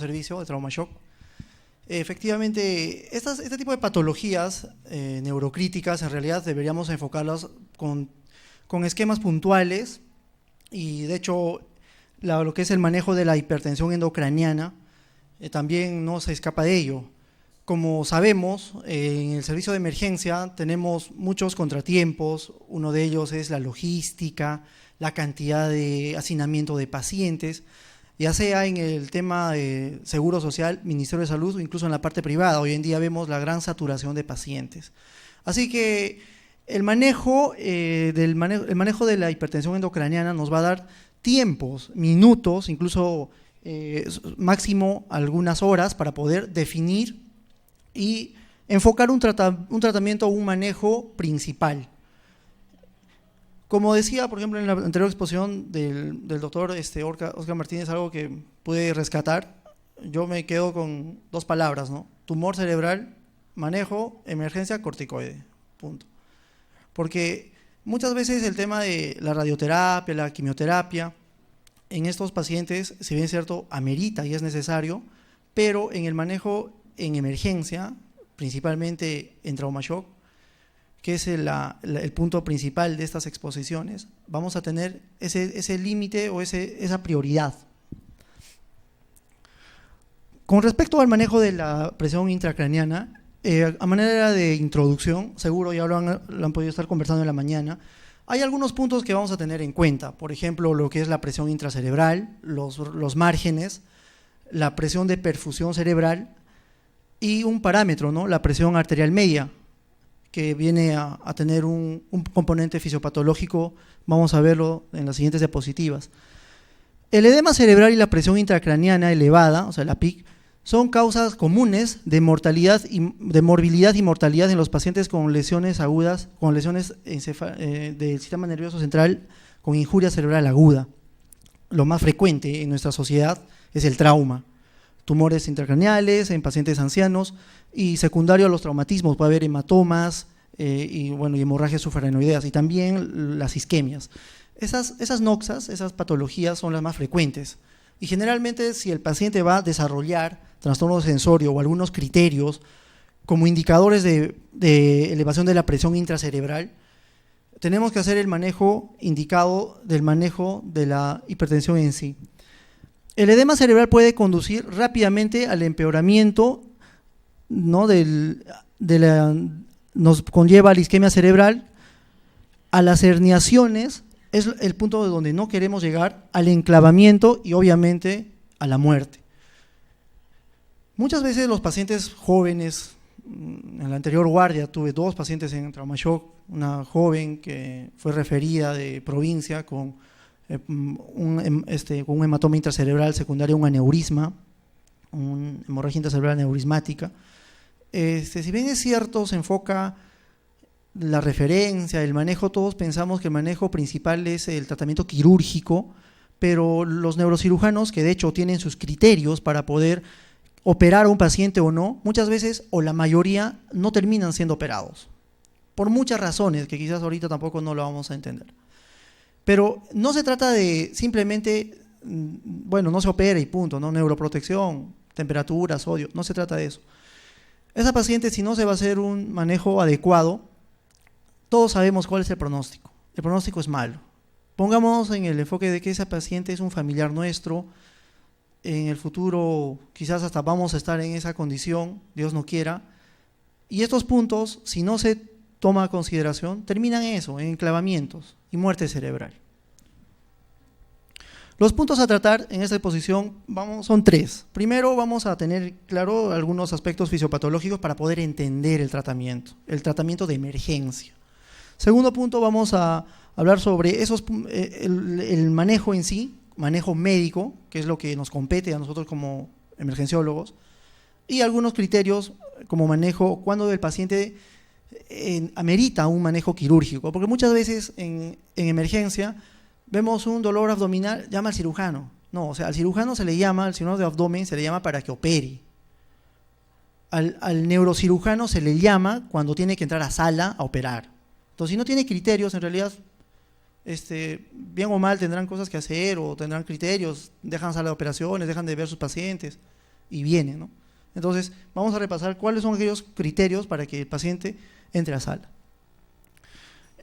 servicio de trauma shock. Efectivamente, este tipo de patologías neurocríticas en realidad deberíamos enfocarlas con esquemas puntuales y de hecho lo que es el manejo de la hipertensión endocraniana también no se escapa de ello. Como sabemos, en el servicio de emergencia tenemos muchos contratiempos, uno de ellos es la logística, la cantidad de hacinamiento de pacientes, ya sea en el tema de Seguro Social, Ministerio de Salud o incluso en la parte privada. Hoy en día vemos la gran saturación de pacientes. Así que el manejo de la hipertensión endocraniana nos va a dar tiempos, minutos, incluso máximo algunas horas para poder definir y enfocar un tratamiento o un manejo principal. Como decía, por ejemplo, en la anterior exposición del doctor Oscar Martínez, algo que pude rescatar, yo me quedo con dos palabras, ¿no? Tumor cerebral, manejo, emergencia, corticoide, punto. Porque muchas veces el tema de la radioterapia, la quimioterapia, en estos pacientes, si bien es cierto, amerita y es necesario, pero en el manejo en emergencia, principalmente en trauma shock, que es el punto principal de estas exposiciones, vamos a tener ese límite o esa prioridad. Con respecto al manejo de la presión intracraniana, a manera de introducción, seguro ya lo han podido estar conversando en la mañana, hay algunos puntos que vamos a tener en cuenta, por ejemplo, lo que es la presión intracerebral, los márgenes, la presión de perfusión cerebral y un parámetro, ¿no? La presión arterial media, que viene a tener un componente fisiopatológico, vamos a verlo en las siguientes diapositivas. El edema cerebral y la presión intracraniana elevada, o sea la PIC, son causas comunes de morbilidad y mortalidad en los pacientes con lesiones agudas, con lesiones del sistema nervioso central con injuria cerebral aguda. Lo más frecuente en nuestra sociedad es el trauma. Tumores intracraneales en pacientes ancianos y secundario a los traumatismos, puede haber hematomas y hemorragias subaracnoideas y también las isquemias. Esas noxas, esas patologías son las más frecuentes y generalmente si el paciente va a desarrollar trastorno sensorio o algunos criterios como indicadores de elevación de la presión intracerebral, tenemos que hacer el manejo indicado del manejo de la hipertensión en sí. El edema cerebral puede conducir rápidamente al empeoramiento, ¿no? Nos conlleva a la isquemia cerebral, a las herniaciones, es el punto de donde no queremos llegar, al enclavamiento y obviamente a la muerte. Muchas veces los pacientes jóvenes, en la anterior guardia tuve 2 pacientes en trauma shock, una joven que fue referida de provincia con un hematoma intracerebral secundario a un aneurisma, una hemorragia intracerebral aneurismática. Si bien es cierto, se enfoca la referencia, el manejo, todos pensamos que el manejo principal es el tratamiento quirúrgico, pero los neurocirujanos, que de hecho tienen sus criterios para poder operar a un paciente o no, muchas veces o la mayoría no terminan siendo operados, por muchas razones que quizás ahorita tampoco no lo vamos a entender. Pero no se trata de simplemente, no se opera y punto, ¿no? Neuroprotección, temperatura, sodio, no se trata de eso. Esa paciente, si no se va a hacer un manejo adecuado, todos sabemos cuál es el pronóstico. El pronóstico es malo. Pongámonos en el enfoque de que esa paciente es un familiar nuestro, en el futuro quizás hasta vamos a estar en esa condición, Dios no quiera, y estos puntos, si no se toma a consideración, terminan en eso, en enclavamientos y muerte cerebral. Los puntos a tratar en esta exposición son 3. Primero vamos a tener claro algunos aspectos fisiopatológicos para poder entender el tratamiento de emergencia. Segundo punto, vamos a hablar sobre el manejo en sí, manejo médico, que es lo que nos compete a nosotros como emergenciólogos, y algunos criterios como manejo cuando el paciente amerita un manejo quirúrgico, porque muchas veces en emergencia vemos un dolor abdominal, llama al cirujano. No, o sea, al cirujano al cirujano de abdomen se le llama para que opere. Al neurocirujano se le llama cuando tiene que entrar a sala a operar. Entonces, si no tiene criterios, en realidad, bien o mal tendrán cosas que hacer o tendrán criterios, dejan sala de operaciones, dejan de ver sus pacientes. y vienen, ¿no? Entonces, vamos a repasar cuáles son aquellos criterios para que el paciente entre a sala.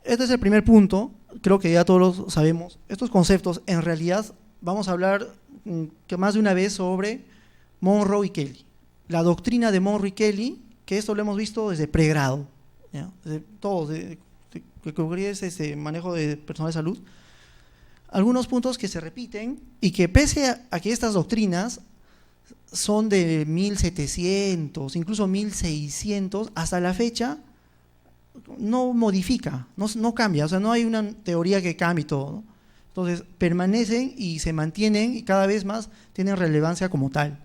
Este es el primer punto, creo que ya todos lo sabemos. Estos conceptos, en realidad, vamos a hablar que más de una vez sobre Monroe y Kelly. La doctrina de Monroe y Kelly, que esto lo hemos visto desde pregrado, ¿ya? Desde todos, que cubría ese manejo de personal de salud. Algunos puntos que se repiten y que pese a que estas doctrinas son de 1700, incluso 1600, hasta la fecha no modifica, no cambia, o sea, no hay una teoría que cambie todo, ¿no? Entonces, permanecen y se mantienen y cada vez más tienen relevancia como tal.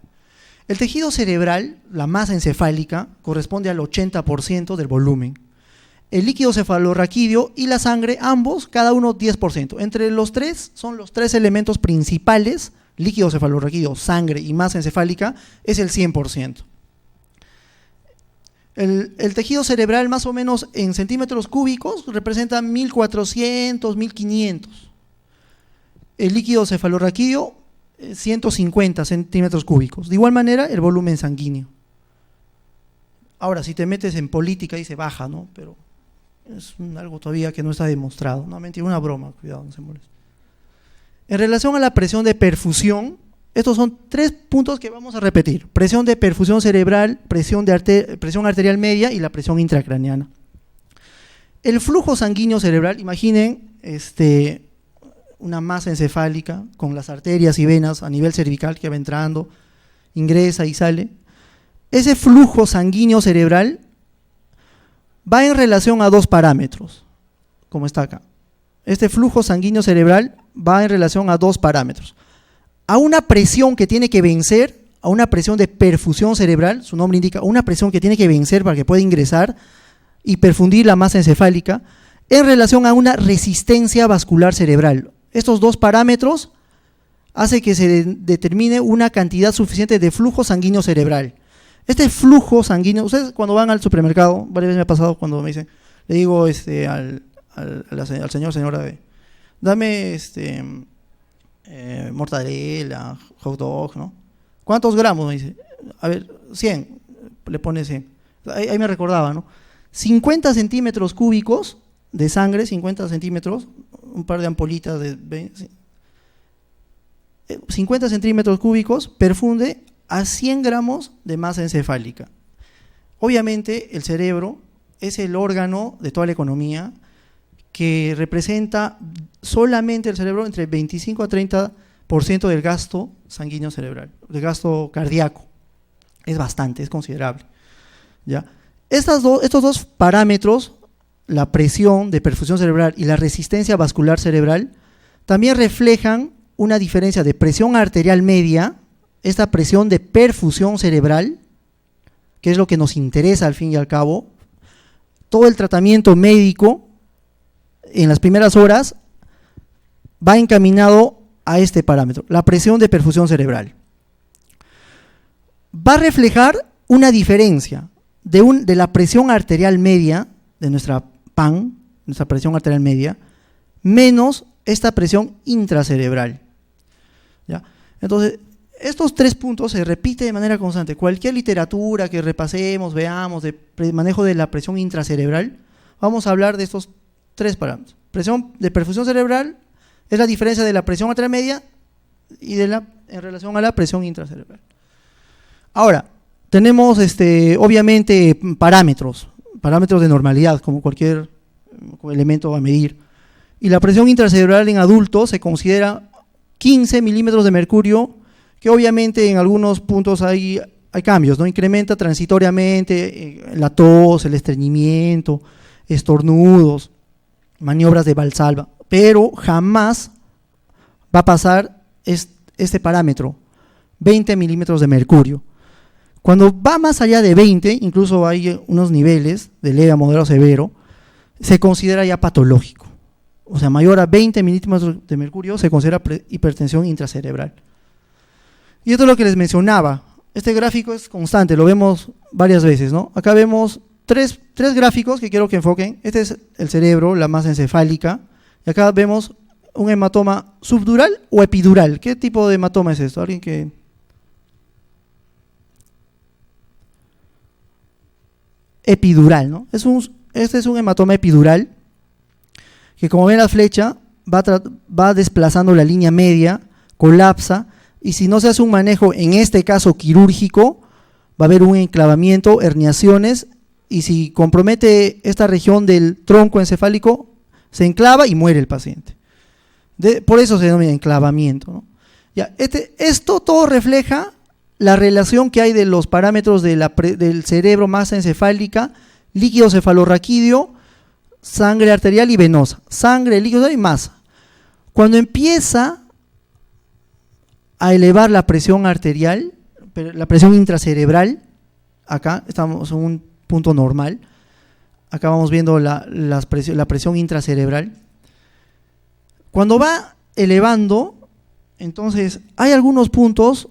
El tejido cerebral, la masa encefálica, corresponde al 80% del volumen. El líquido cefalorraquídeo y la sangre, ambos, cada uno 10%. Entre los tres, son los tres elementos principales, líquido cefalorraquídeo, sangre y masa encefálica, es el 100%. El tejido cerebral, más o menos en centímetros cúbicos, representa 1400, 1500. El líquido cefalorraquídeo, 150 centímetros cúbicos. De igual manera, el volumen sanguíneo. Ahora, si te metes en política, ahí se baja, ¿no? Pero es algo todavía que no está demostrado. No, mentira, una broma, cuidado, no se moleste. En relación a la presión de perfusión, estos son 3 puntos que vamos a repetir: presión de perfusión cerebral, presión arterial media y la presión intracraneana. El flujo sanguíneo cerebral, imaginen una masa encefálica con las arterias y venas a nivel cervical que va entrando, ingresa y sale. Ese flujo sanguíneo cerebral va en relación a 2 parámetros, como está acá. Este flujo sanguíneo cerebral va en relación a 2 parámetros. A una presión que tiene que vencer, a una presión de perfusión cerebral, su nombre indica, una presión que tiene que vencer para que pueda ingresar y perfundir la masa encefálica, en relación a una resistencia vascular cerebral. Estos 2 parámetros hacen que se determine una cantidad suficiente de flujo sanguíneo cerebral. Este flujo sanguíneo, ustedes cuando van al supermercado, varias veces me ha pasado cuando me dicen, le digo al señor, señora, dame mortadela, hot dog, ¿no? ¿Cuántos gramos? Me dice, a ver, 100, le pone 100. Ahí me recordaba, ¿no? 50 centímetros cúbicos de sangre, 50 centímetros, un par de ampolitas de 20, 50 centímetros cúbicos perfunde a 100 gramos de masa encefálica. Obviamente el cerebro es el órgano de toda la economía que representa solamente el cerebro entre 25 a 30% del gasto sanguíneo cerebral, del gasto cardíaco. Es bastante, es considerable, ¿ya? Estos 2 parámetros, la presión de perfusión cerebral y la resistencia vascular cerebral, también reflejan una diferencia de presión arterial media, esta presión de perfusión cerebral, que es lo que nos interesa al fin y al cabo. Todo el tratamiento médico en las primeras horas va encaminado a este parámetro, la presión de perfusión cerebral. Va a reflejar una diferencia de la presión arterial media, de nuestra PAN, nuestra presión arterial media, menos esta presión intracerebral, ¿ya? Entonces, estos 3 puntos se repiten de manera constante. Cualquier literatura que repasemos, veamos, de manejo de la presión intracerebral, vamos a hablar de estos 3 parámetros. Presión de perfusión cerebral es la diferencia de la presión arterial media y en relación a la presión intracerebral. Ahora, tenemos obviamente parámetros de normalidad, como cualquier elemento a medir. Y la presión intracerebral en adultos se considera 15 milímetros de mercurio, que obviamente en algunos puntos hay cambios, ¿no? Incrementa transitoriamente la tos, el estreñimiento, estornudos, maniobras de Valsalva, pero jamás va a pasar este parámetro, 20 milímetros de mercurio. Cuando va más allá de 20, incluso hay unos niveles de leve a moderado severo, se considera ya patológico. O sea, mayor a 20 milímetros de mercurio se considera hipertensión intracerebral. Y esto es lo que les mencionaba. Este gráfico es constante, lo vemos varias veces, ¿no? Acá vemos tres gráficos que quiero que enfoquen. Este es el cerebro, la masa encefálica. Y acá vemos un hematoma subdural o epidural. ¿Qué tipo de hematoma es esto? ¿Alguien que...? epidural, ¿no? Este es un hematoma epidural que, como ven la flecha, va desplazando la línea media, colapsa, y si no se hace un manejo, en este caso quirúrgico, va a haber un enclavamiento, herniaciones, y si compromete esta región del tronco encefálico, se enclava y muere el paciente. Por eso se denomina enclavamiento, ¿no? Ya, esto todo refleja la relación que hay de los parámetros del cerebro, masa encefálica, líquido cefalorraquídeo, sangre arterial y venosa, sangre, líquido y masa. Cuando empieza a elevar la presión arterial, la presión intracerebral, acá estamos en un punto normal, acá vamos viendo la presión intracerebral. Cuando va elevando, entonces hay algunos puntos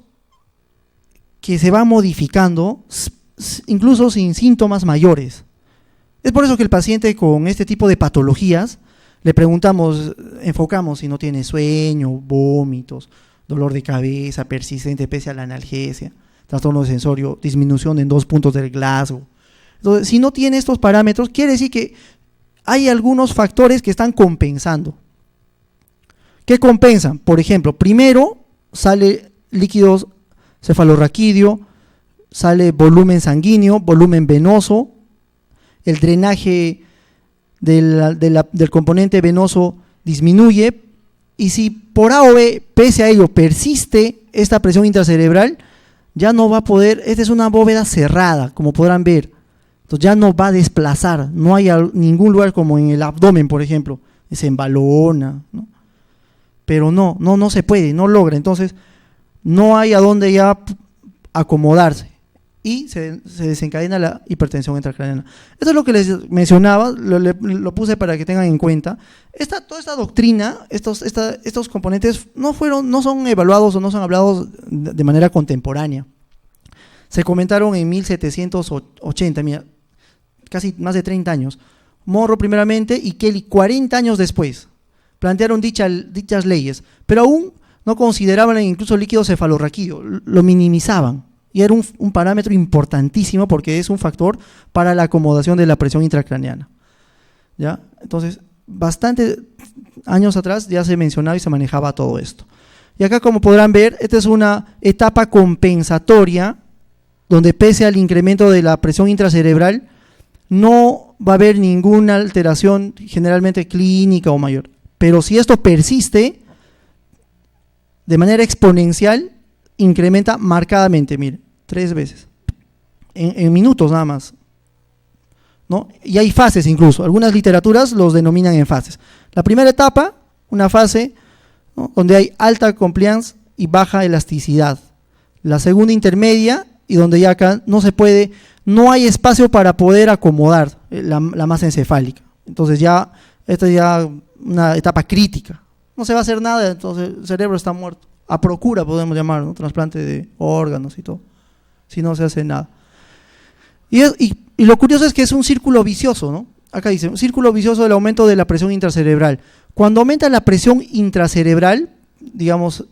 que se van modificando, incluso sin síntomas mayores. Es por eso que el paciente con este tipo de patologías, le preguntamos, enfocamos si no tiene sueño, vómitos, dolor de cabeza persistente pese a la analgesia, trastorno sensorio, disminución en 2 puntos del Glasgow. Entonces, si no tiene estos parámetros, quiere decir que hay algunos factores que están compensando. ¿Qué compensan? Por ejemplo, primero sale líquidos cefalorraquídeo, sale volumen sanguíneo, volumen venoso, el drenaje del componente venoso disminuye, y si por A o B, pese a ello, persiste esta presión intracerebral, ya no va a poder, esta es una bóveda cerrada, como podrán ver, entonces ya no va a desplazar, no hay ningún lugar como en el abdomen, por ejemplo, se embalona, ¿no? Pero no se puede, no logra, entonces no hay a dónde ya acomodarse y se desencadena la hipertensión intracraneana. Esto es lo que les mencionaba, lo puse para que tengan en cuenta. Toda esta doctrina, estos componentes no son evaluados o no son hablados de manera contemporánea. Se comentaron en 1780, mira, casi más de 30 años. Morrow primeramente y Kelly 40 años después plantearon dichas leyes, pero aún no consideraban incluso líquido cefalorraquídeo, lo minimizaban, y era un parámetro importantísimo porque es un factor para la acomodación de la presión intracraneana. ¿Ya? Entonces, bastantes años atrás ya se mencionaba y se manejaba todo esto. Y acá, como podrán ver, esta es una etapa compensatoria donde, pese al incremento de la presión intracerebral, no va a haber ninguna alteración generalmente clínica o mayor. Pero si esto persiste, de manera exponencial, incrementa marcadamente, mire, 3 veces, en minutos nada más, ¿no? Y hay fases incluso, algunas literaturas los denominan en fases. La primera etapa, una fase, ¿no?, donde hay alta compliance y baja elasticidad. La segunda, intermedia, y donde ya acá no hay espacio para poder acomodar la masa encefálica. Entonces esta es ya una etapa crítica. No se va a hacer nada, entonces el cerebro está muerto. A procura podemos llamar, ¿no?, trasplante de órganos y todo, si no se hace nada. Y lo curioso es que es un círculo vicioso, ¿no? Acá dice, un círculo vicioso del aumento de la presión intracerebral. Cuando aumenta la presión intracerebral, digamos,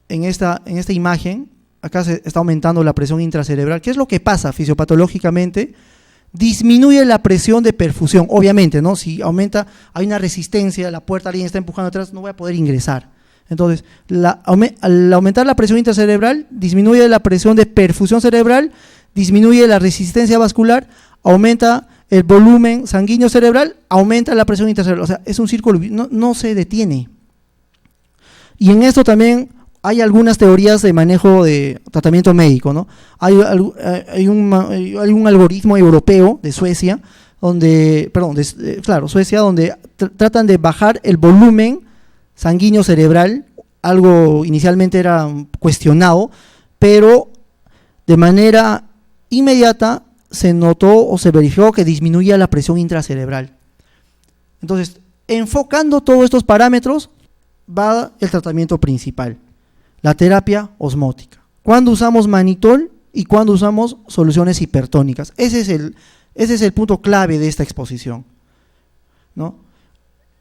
en esta imagen, acá se está aumentando la presión intracerebral. ¿Qué es lo que pasa fisiopatológicamente? Disminuye la presión de perfusión, obviamente, ¿no? Si aumenta, hay una resistencia, la puerta, alguien está empujando atrás, no voy a poder ingresar. Entonces, al aumentar la presión intracerebral, disminuye la presión de perfusión cerebral, disminuye la resistencia vascular, aumenta el volumen sanguíneo cerebral, aumenta la presión intracerebral. O sea, es un círculo, no se detiene. Y en esto también hay algunas teorías de manejo de tratamiento médico, ¿no? Hay un algoritmo europeo de Suecia, donde tratan de bajar el volumen sanguíneo cerebral, algo inicialmente era cuestionado, pero de manera inmediata se notó o se verificó que disminuía la presión intracerebral. Entonces, enfocando todos estos parámetros, va el tratamiento principal, la terapia osmótica. ¿Cuándo usamos manitol y cuándo usamos soluciones hipertónicas? Ese es el punto clave de esta exposición, ¿no?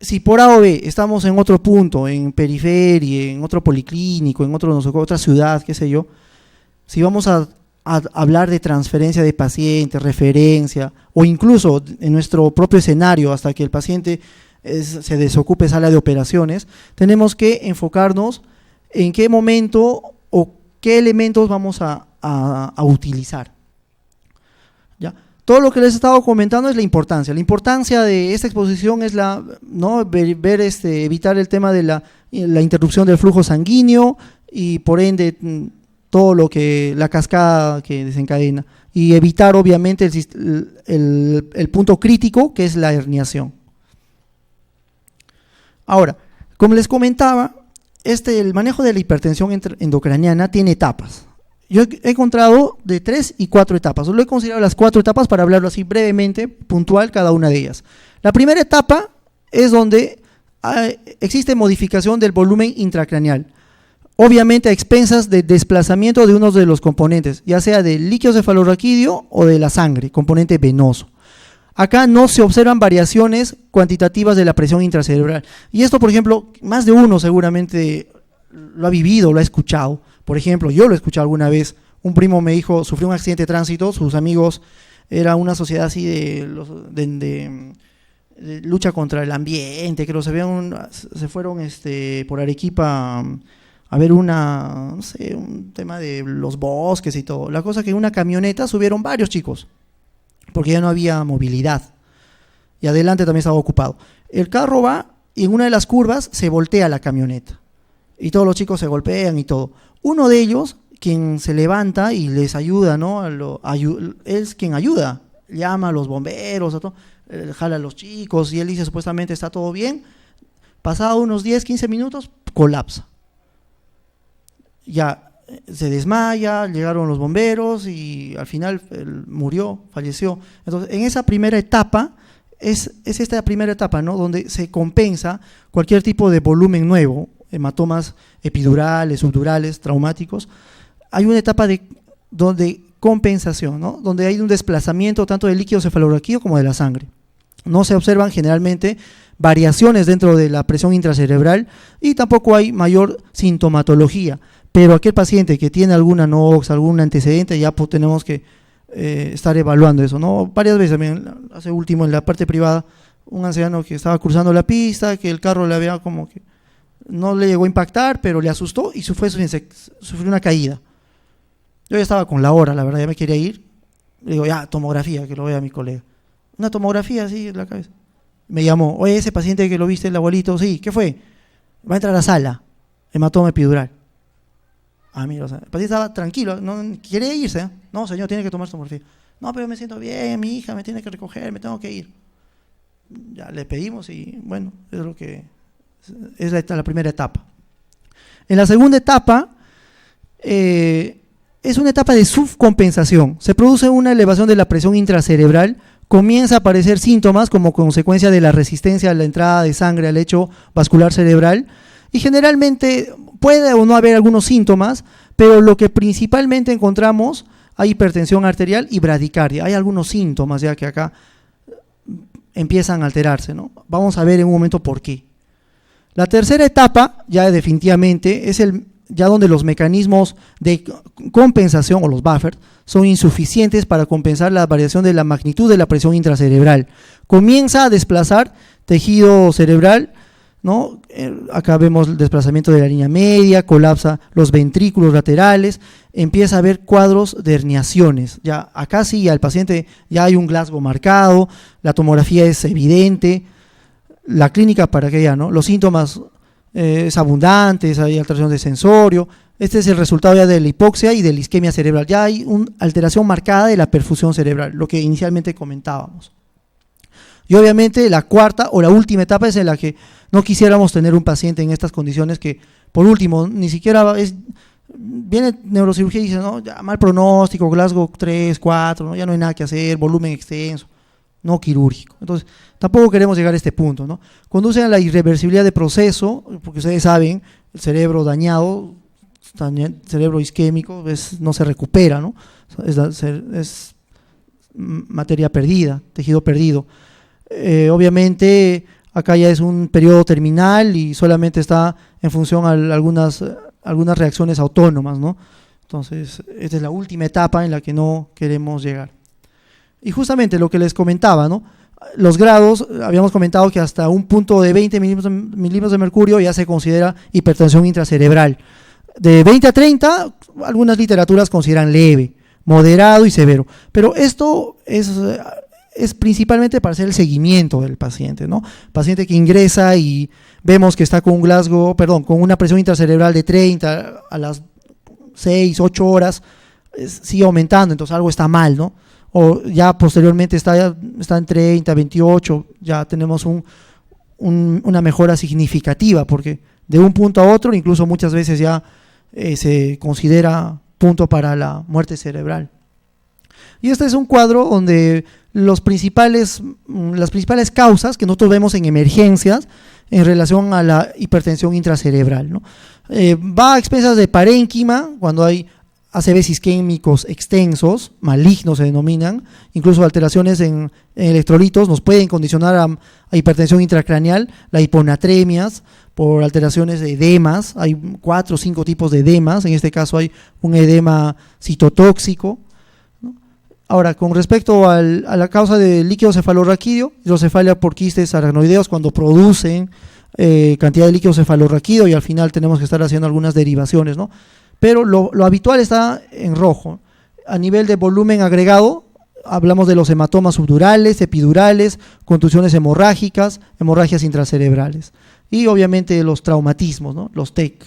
Si por A o B estamos en otro punto, en periferia, en otro policlínico, en otra ciudad, qué sé yo, si vamos a hablar de transferencia de pacientes, referencia, o incluso en nuestro propio escenario, hasta que el paciente se desocupe sala de operaciones, tenemos que enfocarnos en qué momento o qué elementos vamos a utilizar. ¿Ya? Todo lo que les he estado comentando es la importancia. La importancia de esta exposición es evitar el tema de la interrupción del flujo sanguíneo y por ende todo lo que la cascada que desencadena, y evitar obviamente el punto crítico, que es la herniación. Ahora, como les comentaba, el manejo de la hipertensión endocraniana tiene etapas. Yo he encontrado de 3 y 4 etapas. Lo he considerado las 4 etapas para hablarlo así brevemente, puntual, cada una de ellas. La primera etapa es donde existe modificación del volumen intracraneal, obviamente a expensas de desplazamiento de uno de los componentes, ya sea del líquido cefalorraquídeo o de la sangre, componente venoso. Acá no se observan variaciones cuantitativas de la presión intracerebral. Y esto, por ejemplo, más de uno seguramente lo ha vivido, lo ha escuchado. Por ejemplo, yo lo he escuchado alguna vez. Un primo me dijo, sufrió un accidente de tránsito, sus amigos, era una sociedad así de lucha contra el ambiente, que se fueron por Arequipa a ver no sé, un tema de los bosques y todo. La cosa que en una camioneta subieron varios chicos, porque ya no había movilidad, y adelante también estaba ocupado. El carro va y en una de las curvas se voltea la camioneta, y todos los chicos se golpean y todo. Uno de ellos, quien se levanta y les ayuda, ¿no? Es quien ayuda, llama a los bomberos, jala a los chicos, y él dice supuestamente está todo bien. Pasado unos 10, 15 minutos, colapsa. Ya se desmaya, llegaron los bomberos y al final murió, falleció. Entonces, en esa primera etapa, es esta primera etapa, ¿no? Donde se compensa cualquier tipo de volumen nuevo, hematomas epidurales, subdurales, traumáticos. Hay una etapa donde compensación, ¿no? Donde hay un desplazamiento tanto del líquido cefalorraquídeo como de la sangre. No se observan generalmente variaciones dentro de la presión intracerebral y tampoco hay mayor sintomatología. Pero aquel paciente que tiene alguna NOx, algún antecedente, ya pues tenemos que estar evaluando eso, ¿no? Varias veces, también, hace último en la parte privada, un anciano que estaba cruzando la pista, que el carro le había como que, no le llegó a impactar, pero le asustó y sufrió una caída. Yo ya estaba con la hora, la verdad, ya me quería ir. Le digo, ya, tomografía, que lo vea mi colega. Una tomografía así en la cabeza. Me llamó, oye, ese paciente que lo viste, el abuelito, sí, ¿qué fue? Va a entrar a la sala, hematoma epidural. Ah, mira, o sea, el paciente estaba tranquilo, no quería irse, ¿eh? No, señor, tiene que tomar tomografía. No, pero me siento bien, mi hija me tiene que recoger, me tengo que ir. Ya le pedimos y bueno, es la primera etapa. En la segunda etapa, es una etapa de subcompensación. Se produce una elevación de la presión intracerebral, comienza a aparecer síntomas como consecuencia de la resistencia a la entrada de sangre al lecho vascular cerebral, y generalmente puede o no haber algunos síntomas, pero lo que principalmente encontramos, hay hipertensión arterial y bradicardia. Hay algunos síntomas ya que acá empiezan a alterarse, ¿no? Vamos a ver en un momento por qué. La tercera etapa, ya definitivamente, es ya donde los mecanismos de compensación o los buffers son insuficientes para compensar la variación de la magnitud de la presión intracerebral. Comienza a desplazar tejido cerebral, ¿no? Acá vemos el desplazamiento de la línea media, colapsa los ventrículos laterales, empieza a haber cuadros de herniaciones. Ya acá sí, al paciente ya hay un Glasgow marcado, la tomografía es evidente, la clínica para que ya, ¿no? Los síntomas es abundantes, hay alteración de sensorio. Este es el resultado ya de la hipoxia y de la isquemia cerebral. Ya hay una alteración marcada de la perfusión cerebral, lo que inicialmente comentábamos. Y obviamente la cuarta o la última etapa es en la que no quisiéramos tener un paciente en estas condiciones que, por último, ni siquiera viene neurocirugía y dice, no, ya mal pronóstico, Glasgow 3, 4, ¿no? Ya no hay nada que hacer, volumen extenso, no quirúrgico. Entonces, tampoco queremos llegar a este punto, ¿no? Conduce a la irreversibilidad de proceso, porque ustedes saben, el cerebro dañado, cerebro isquémico, no se recupera, ¿no? Es materia perdida, tejido perdido. Obviamente acá ya es un periodo terminal y solamente está en función a algunas reacciones autónomas, ¿no? Entonces, esta es la última etapa en la que no queremos llegar. Y justamente lo que les comentaba, ¿no? Los grados, habíamos comentado que hasta un punto de 20 milímetros de mercurio ya se considera hipertensión intracerebral. De 20 a 30, algunas literaturas consideran leve, moderado y severo. Pero esto es principalmente para hacer el seguimiento del paciente, ¿no? Paciente que ingresa y vemos que está con con una presión intracerebral de 30 a las 6, 8 horas, sigue aumentando, entonces algo está mal, ¿no? O ya posteriormente está en 30, 28, ya tenemos una mejora significativa, porque de un punto a otro, incluso muchas veces ya se considera punto para la muerte cerebral. Y este es un cuadro donde las principales causas que nosotros vemos en emergencias en relación a la hipertensión intracerebral, ¿no? Va a expensas de parénquima, cuando hay ACVs isquémicos extensos, malignos se denominan, incluso alteraciones en electrolitos nos pueden condicionar a hipertensión intracraneal, las hiponatremias por alteraciones de edemas, hay 4 o 5 tipos de edemas, en este caso hay un edema citotóxico, ¿no? Ahora, con respecto a la causa del líquido cefalorraquídeo, hidrocefalia por quistes aracnoideos, cuando producen cantidad de líquido cefalorraquídeo y al final tenemos que estar haciendo algunas derivaciones, ¿no? Pero lo habitual está en rojo. A nivel de volumen agregado, hablamos de los hematomas subdurales, epidurales, contusiones hemorrágicas, hemorragias intracerebrales y obviamente los traumatismos, ¿no? Los TEC.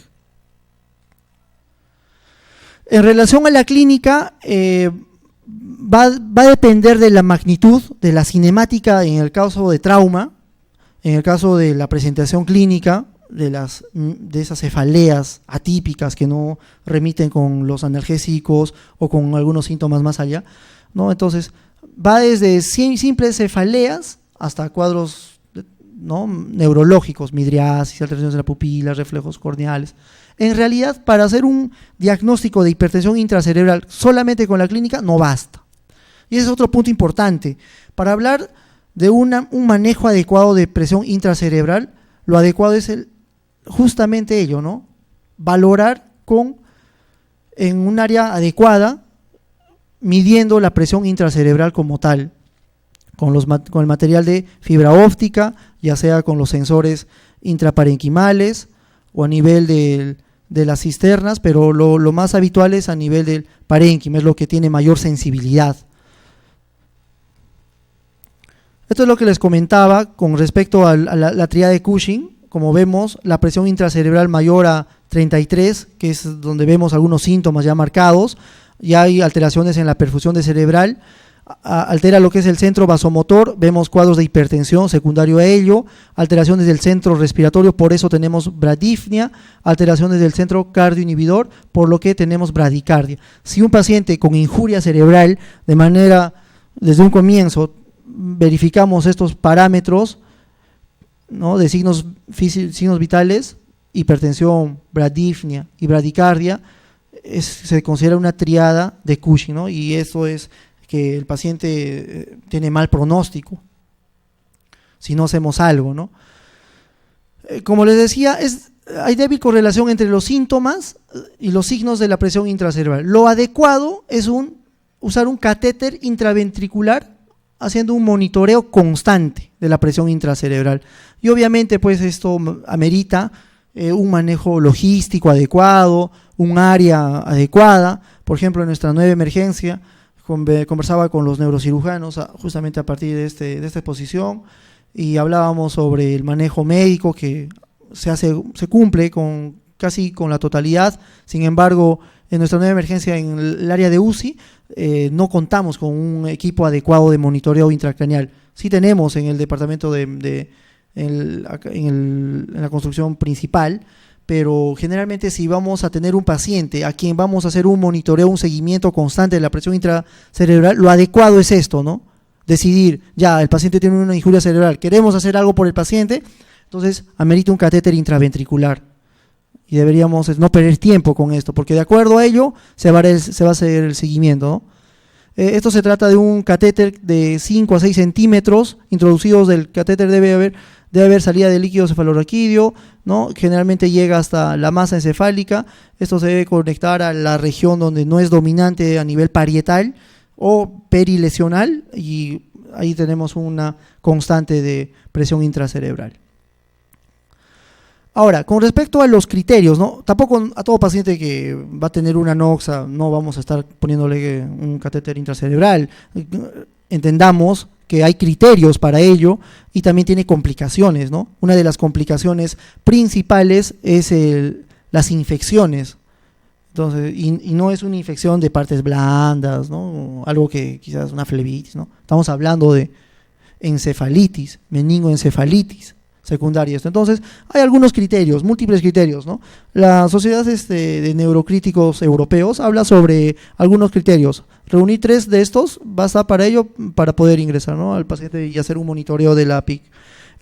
En relación a la clínica, va a depender de la magnitud, de la cinemática en el caso de trauma, en el caso de la presentación clínica, de esas cefaleas atípicas que no remiten con los analgésicos o con algunos síntomas más allá, ¿no? Entonces, va desde simples cefaleas hasta cuadros, ¿no?, neurológicos, midriasis, alteraciones de la pupila, reflejos corneales. En realidad, para hacer un diagnóstico de hipertensión intracerebral solamente con la clínica no basta. Y ese es otro punto importante. Para hablar de un manejo adecuado de presión intracerebral, lo adecuado es justamente ello, ¿no? Valorar en un área adecuada, midiendo la presión intracerebral como tal, con el material de fibra óptica, ya sea con los sensores intraparenquimales o a nivel de las cisternas, pero lo más habitual es a nivel del parénquima, es lo que tiene mayor sensibilidad. Esto es lo que les comentaba con respecto a la tríada de Cushing. Como vemos, la presión intracerebral mayor a 33, que es donde vemos algunos síntomas ya marcados, ya hay alteraciones en la perfusión cerebral, altera lo que es el centro vasomotor, vemos cuadros de hipertensión secundario a ello, alteraciones del centro respiratorio, por eso tenemos bradipnea, alteraciones del centro cardioinhibidor, por lo que tenemos bradicardia. Si un paciente con injuria cerebral, desde un comienzo, verificamos estos parámetros, ¿no?, de signos vitales, hipertensión, bradipnea y bradicardia, se considera una triada de Cushing, ¿no? Y eso es que el paciente tiene mal pronóstico si no hacemos algo, ¿no? Como les decía, hay débil correlación entre los síntomas y los signos de la presión intracerebral. Lo adecuado es usar un catéter intraventricular haciendo un monitoreo constante de la presión intracerebral. Y obviamente pues esto amerita un manejo logístico adecuado, un área adecuada. Por ejemplo, en nuestra nueva emergencia conversaba con los neurocirujanos justamente a partir de esta exposición y hablábamos sobre el manejo médico que se cumple casi con la totalidad. Sin embargo, en nuestra nueva emergencia en el área de UCI no contamos con un equipo adecuado de monitoreo intracraneal. Sí tenemos en el departamento en la construcción principal, pero generalmente si vamos a tener un paciente a quien vamos a hacer un monitoreo, un seguimiento constante de la presión intracerebral, lo adecuado es esto, ¿no? Decidir, ya el paciente tiene una injuria cerebral, queremos hacer algo por el paciente, entonces amerita un catéter intraventricular. Y deberíamos no perder tiempo con esto, porque de acuerdo a ello se va a hacer el seguimiento, ¿no? Esto se trata de un catéter de 5 a 6 centímetros, introducidos del catéter debe haber debe haber salida de líquido cefalorraquídeo, ¿no? Generalmente llega hasta la masa encefálica. Esto se debe conectar a la región donde no es dominante a nivel parietal o perilesional, y ahí tenemos una constante de presión intracerebral. Ahora, con respecto a los criterios, ¿no? Tampoco a todo paciente que va a tener una anoxa no vamos a estar poniéndole un catéter intracerebral. Entendamos que hay criterios para ello y también tiene complicaciones, ¿no? Una de las complicaciones principales es las infecciones. Entonces, y no es una infección de partes blandas, ¿no? Algo que quizás una flebitis, ¿no? Estamos hablando de encefalitis, meningoencefalitis secundaria. Entonces, hay algunos criterios, múltiples criterios, ¿no? La Sociedad de Neurocríticos Europeos habla sobre algunos criterios. Reunir 3 de estos basta para ello, para poder ingresar, ¿no?, al paciente y hacer un monitoreo de la PIC.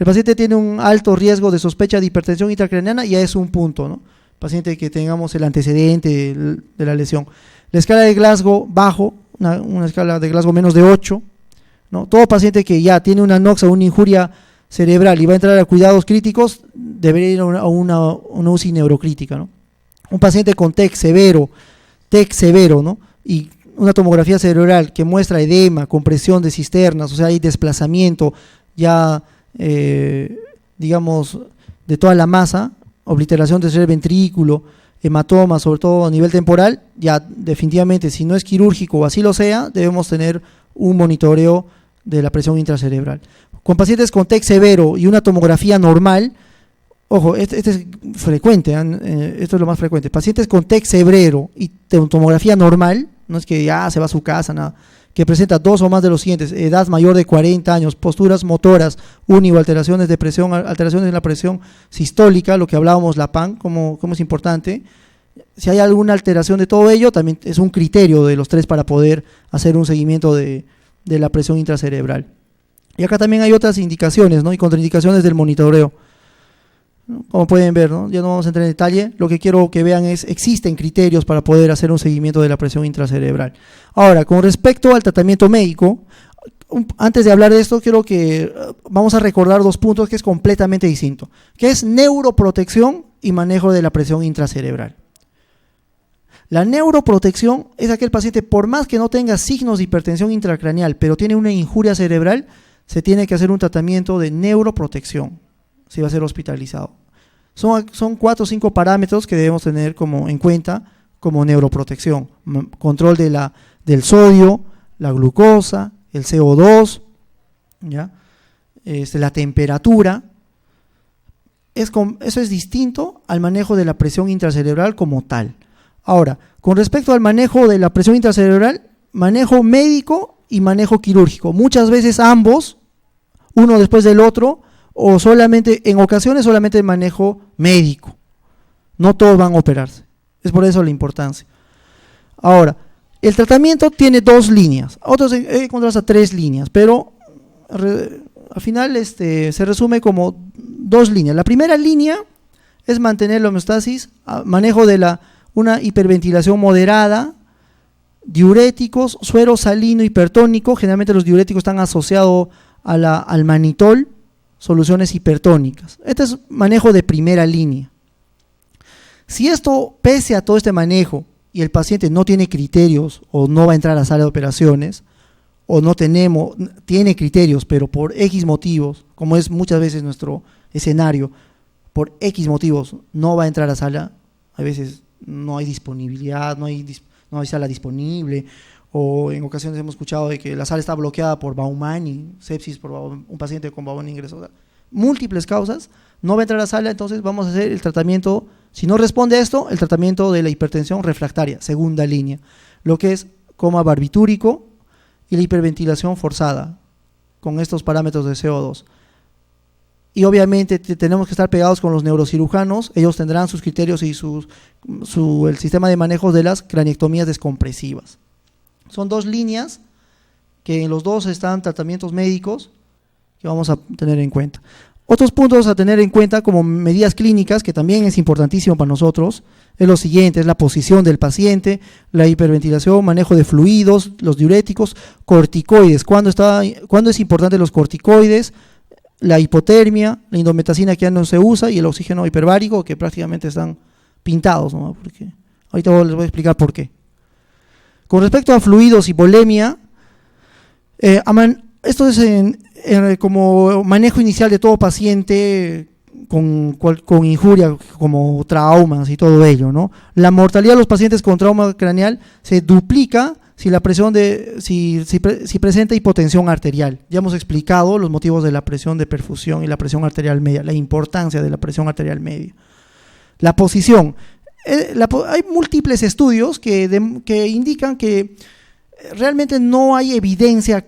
El paciente tiene un alto riesgo de sospecha de hipertensión intracraneana, ya es un punto, ¿no? Paciente que tengamos el antecedente de la lesión. La escala de Glasgow bajo, una escala de Glasgow menos de 8, ¿no? Todo paciente que ya tiene una anoxia o una injuria cerebral y va a entrar a cuidados críticos debería ir a una UCI neurocrítica, ¿no? Un paciente con TEC severo, ¿no?, y una tomografía cerebral que muestra edema, compresión de cisternas, o sea, hay desplazamiento ya, digamos, de toda la masa, obliteración del tercer ventrículo, hematoma, sobre todo a nivel temporal, ya definitivamente, si no es quirúrgico o así lo sea, debemos tener un monitoreo de la presión intracerebral. Con pacientes con TEC severo y una tomografía normal, ojo, este es frecuente, esto es lo más frecuente, pacientes con TEC severo y tomografía normal, no es que ya se va a su casa, nada, que presenta 2 o más de los siguientes: edad mayor de 40 años, posturas motoras, o alteraciones de presión, alteraciones en la presión sistólica, lo que hablábamos, la PAN, como es importante. Si hay alguna alteración de todo ello, también es un criterio de los 3 para poder hacer un seguimiento de la presión intracerebral. Y acá también hay otras indicaciones, ¿no?, y contraindicaciones del monitoreo. Como pueden ver, ¿no?, ya no vamos a entrar en detalle, lo que quiero que vean es, existen criterios para poder hacer un seguimiento de la presión intracerebral. Ahora, con respecto al tratamiento médico, antes de hablar de esto, quiero que vamos a recordar 2 puntos que es completamente distinto, que es neuroprotección y manejo de la presión intracerebral. La neuroprotección es aquel paciente, por más que no tenga signos de hipertensión intracraneal, pero tiene una injuria cerebral, se tiene que hacer un tratamiento de neuroprotección si va a ser hospitalizado. Son 4 o 5 parámetros que debemos tener en cuenta como neuroprotección: control del sodio, la glucosa, el CO2, ¿ya? La temperatura. Eso es distinto al manejo de la presión intracerebral como tal. Ahora, con respecto al manejo de la presión intracerebral, manejo médico y manejo quirúrgico. Muchas veces ambos, uno después del otro, o solamente, en ocasiones solamente el manejo médico. No todos van a operarse. Es por eso la importancia. Ahora, el tratamiento tiene 2 líneas. Otros encontramos hasta 3 líneas, pero al final se resume como 2 líneas. La primera línea es mantener la homeostasis, manejo de una hiperventilación moderada, diuréticos, suero salino hipertónico. Generalmente los diuréticos están asociados al manitol, soluciones hipertónicas. Este es manejo de primera línea. Si esto, pese a todo este manejo, y el paciente no tiene criterios o no va a entrar a sala de operaciones, o tiene criterios, pero por X motivos, como es muchas veces nuestro escenario, por X motivos no va a entrar a sala, a veces no hay disponibilidad, no hay sala disponible, o en ocasiones hemos escuchado de que la sala está bloqueada por Baumann, sepsis por un paciente con Baumann ingresó, o sea, múltiples causas, no va a entrar a sala. Entonces vamos a hacer el tratamiento, si no responde a esto, el tratamiento de la hipertensión refractaria, segunda línea, lo que es coma barbitúrico y la hiperventilación forzada, con estos parámetros de CO2. Y obviamente tenemos que estar pegados con los neurocirujanos, ellos tendrán sus criterios y el sistema de manejo de las craniectomías descompresivas. Son 2 líneas que en los 2 están tratamientos médicos que vamos a tener en cuenta. Otros puntos a tener en cuenta como medidas clínicas, que también es importantísimo para nosotros, es lo siguiente: es la posición del paciente, la hiperventilación, manejo de fluidos, los diuréticos, corticoides. ¿Cuándo es importante los corticoides? la hipotermia, la indometacina que ya no se usa y el oxígeno hiperbárico que prácticamente están pintados, ¿no? Porque ahorita les voy a explicar por qué. Con respecto a fluidos y volemia, esto es como manejo inicial de todo paciente con injuria, como traumas y todo ello, ¿no? La mortalidad de los pacientes con trauma craneal se duplica si la presión si presenta hipotensión arterial. Ya hemos explicado los motivos de la presión de perfusión y la presión arterial media, la importancia de la presión arterial media. La posición. Hay múltiples estudios que indican que realmente no hay evidencia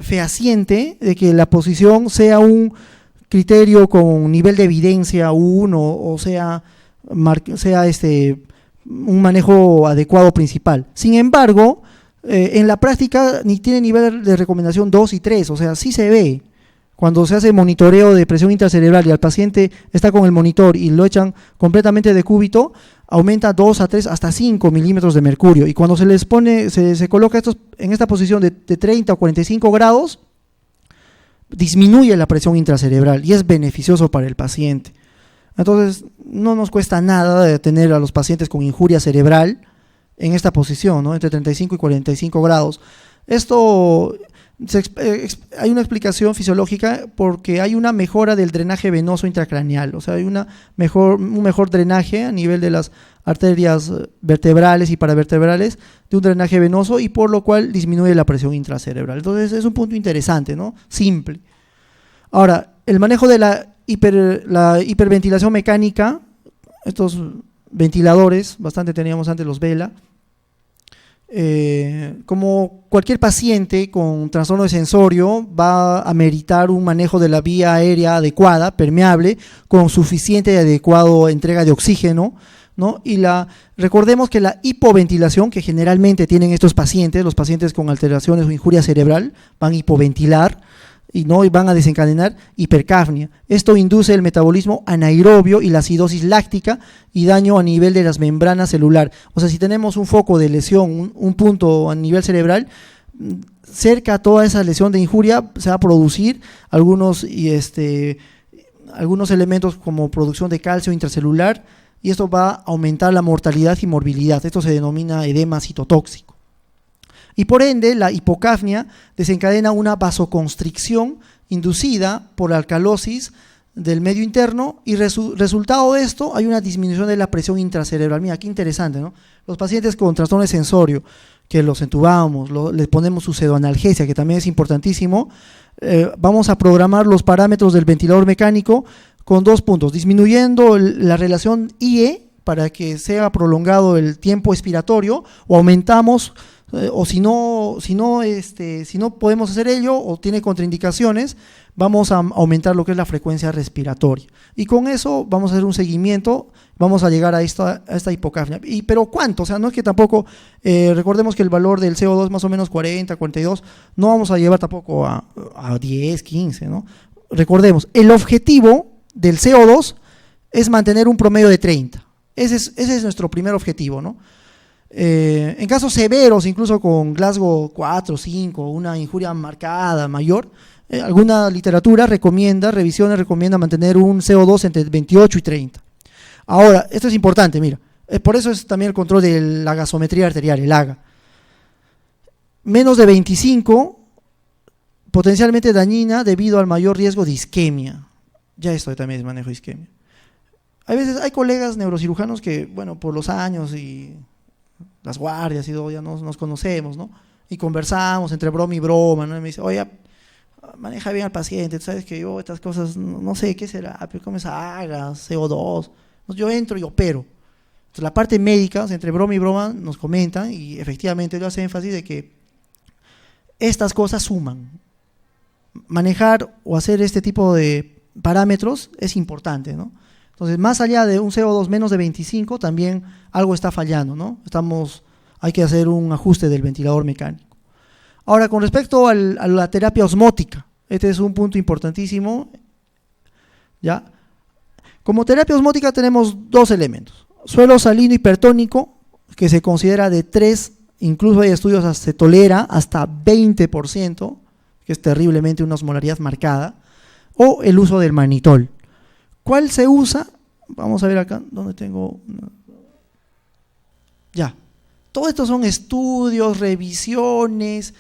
fehaciente de que la posición sea un criterio con nivel de evidencia 1 o sea un manejo adecuado principal. Sin embargo, en la práctica ni tiene nivel de recomendación 2 y 3, o sea, sí se ve. Cuando se hace monitoreo de presión intracerebral y al paciente está con el monitor y lo echan completamente de cúbito, aumenta 2 a 3 hasta 5 milímetros de mercurio. Y cuando se les pone, se coloca en esta posición de 30 o 45 grados, disminuye la presión intracerebral y es beneficioso para el paciente. Entonces, no nos cuesta nada de tener a los pacientes con injuria cerebral en esta posición, ¿no? Entre 35 y 45 grados. Esto hay una explicación fisiológica porque hay una mejora del drenaje venoso intracraneal, o sea, hay un mejor drenaje a nivel de las arterias vertebrales y paravertebrales de un drenaje venoso y por lo cual disminuye la presión intracerebral. Entonces es un punto interesante, ¿no? Simple. Ahora, el manejo de la hiperventilación mecánica, estos ventiladores, bastante teníamos antes los Vela, como cualquier paciente con trastorno de sensorio va a meritar un manejo de la vía aérea adecuada, permeable, con suficiente y adecuado entrega de oxígeno, ¿no? Y recordemos que la hipoventilación que generalmente tienen estos pacientes, los pacientes con alteraciones o injuria cerebral, van a hipoventilar y van a desencadenar hipercapnia. Esto induce el metabolismo anaerobio y la acidosis láctica y daño a nivel de las membranas celular. O sea, si tenemos un foco de lesión, un punto a nivel cerebral, cerca a toda esa lesión de injuria se va a producir algunos elementos como producción de calcio intracelular y esto va a aumentar la mortalidad y morbilidad. Esto se denomina edema citotóxico. Y por ende, la hipocapnia desencadena una vasoconstricción inducida por la alcalosis del medio interno y resultado de esto hay una disminución de la presión intracerebral. Mira, qué interesante, ¿no? Los pacientes con trastorno de sensorio, que los entubamos, les ponemos su pseudoanalgesia, que también es importantísimo, vamos a programar los parámetros del ventilador mecánico con 2 puntos, disminuyendo la relación IE para que sea prolongado el tiempo expiratorio o aumentamos o si no podemos hacer ello o tiene contraindicaciones, vamos a aumentar lo que es la frecuencia respiratoria. Y con eso vamos a hacer un seguimiento, vamos a llegar a esta hipocapnia. ¿Pero cuánto? O sea, no es que tampoco, recordemos que el valor del CO2 más o menos 40, 42, no vamos a llevar tampoco a 10, 15, ¿no? Recordemos, el objetivo del CO2 es mantener un promedio de 30. Ese es nuestro primer objetivo, ¿no? En casos severos, incluso con Glasgow 4, 5, una injuria marcada mayor, alguna literatura revisiones recomienda mantener un CO2 entre 28 y 30. Ahora, esto es importante, mira, por eso es también el control de la gasometría arterial, el AGA. Menos de 25, potencialmente dañina debido al mayor riesgo de isquemia. Ya esto también es manejo de isquemia. Hay colegas neurocirujanos que, bueno, por los años y las guardias y todo, ya nos conocemos, ¿no? Y conversamos entre broma y broma, ¿no? Y me dice, oye, maneja bien al paciente, tú sabes que yo estas cosas, no sé qué será, pero ¿cómo es AGA, CO2? Yo entro y opero. Entonces la parte médica, entre broma y broma, nos comentan y efectivamente yo hace énfasis de que estas cosas suman. Manejar o hacer este tipo de parámetros es importante, ¿no? Entonces, más allá de un CO2 menos de 25, también algo está fallando, ¿no? Hay que hacer un ajuste del ventilador mecánico. Ahora, con respecto a la terapia osmótica, este es un punto importantísimo, ¿ya? Como terapia osmótica tenemos 2 elementos. Suelo salino hipertónico, que se considera de 3, incluso hay estudios se tolera hasta 20%, que es terriblemente una osmolaridad marcada. o el uso del manitol. ¿Cuál se usa? Vamos a ver acá, ¿dónde tengo? Ya. Todo esto son estudios, revisiones,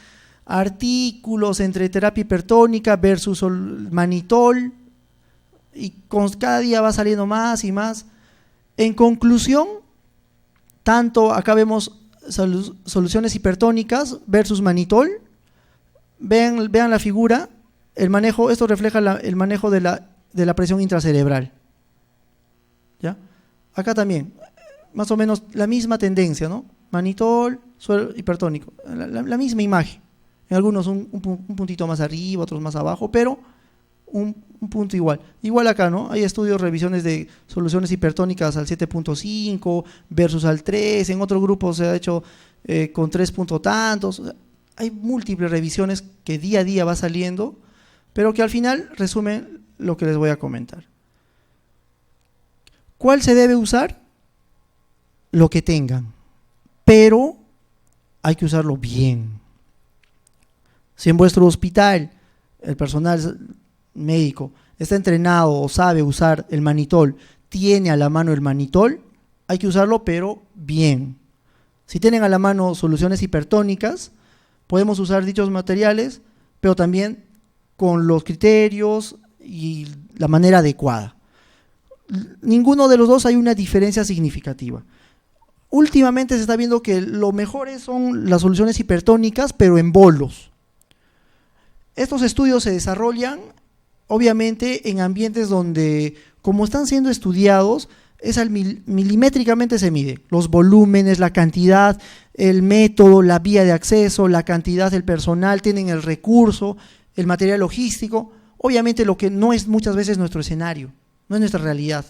artículos entre terapia hipertónica versus el manitol, y cada día va saliendo más y más. En conclusión, tanto acá vemos soluciones hipertónicas versus manitol. Vean la figura, el manejo, esto refleja el manejo de la presión intracerebral. ¿Ya? Acá también, más o menos la misma tendencia, ¿no? Manitol, suero hipertónico, la misma imagen. En algunos un puntito más arriba, otros más abajo, pero un punto igual. Igual acá, ¿no? Hay estudios, revisiones de soluciones hipertónicas al 7.5 versus al 3, en otro grupo se ha hecho con 3 punto tantos. O sea, hay múltiples revisiones que día a día va saliendo, pero que al final resumen lo que les voy a comentar. ¿Cuál se debe usar? Lo que tengan, pero hay que usarlo bien. Si en vuestro hospital el personal médico está entrenado o sabe usar el manitol, tiene a la mano el manitol, hay que usarlo pero bien. Si tienen a la mano soluciones hipertónicas, podemos usar dichos materiales, pero también con los criterios y la manera adecuada. Ninguno de los dos hay una diferencia significativa. Últimamente se está viendo que lo mejores son las soluciones hipertónicas, pero en bolos. Estos estudios se desarrollan, obviamente, en ambientes donde, como están siendo estudiados, milimétricamente se mide los volúmenes, la cantidad, el método, la vía de acceso, la cantidad del personal, tienen el recurso, el material logístico. Obviamente lo que no es muchas veces nuestro escenario, no es nuestra realidad.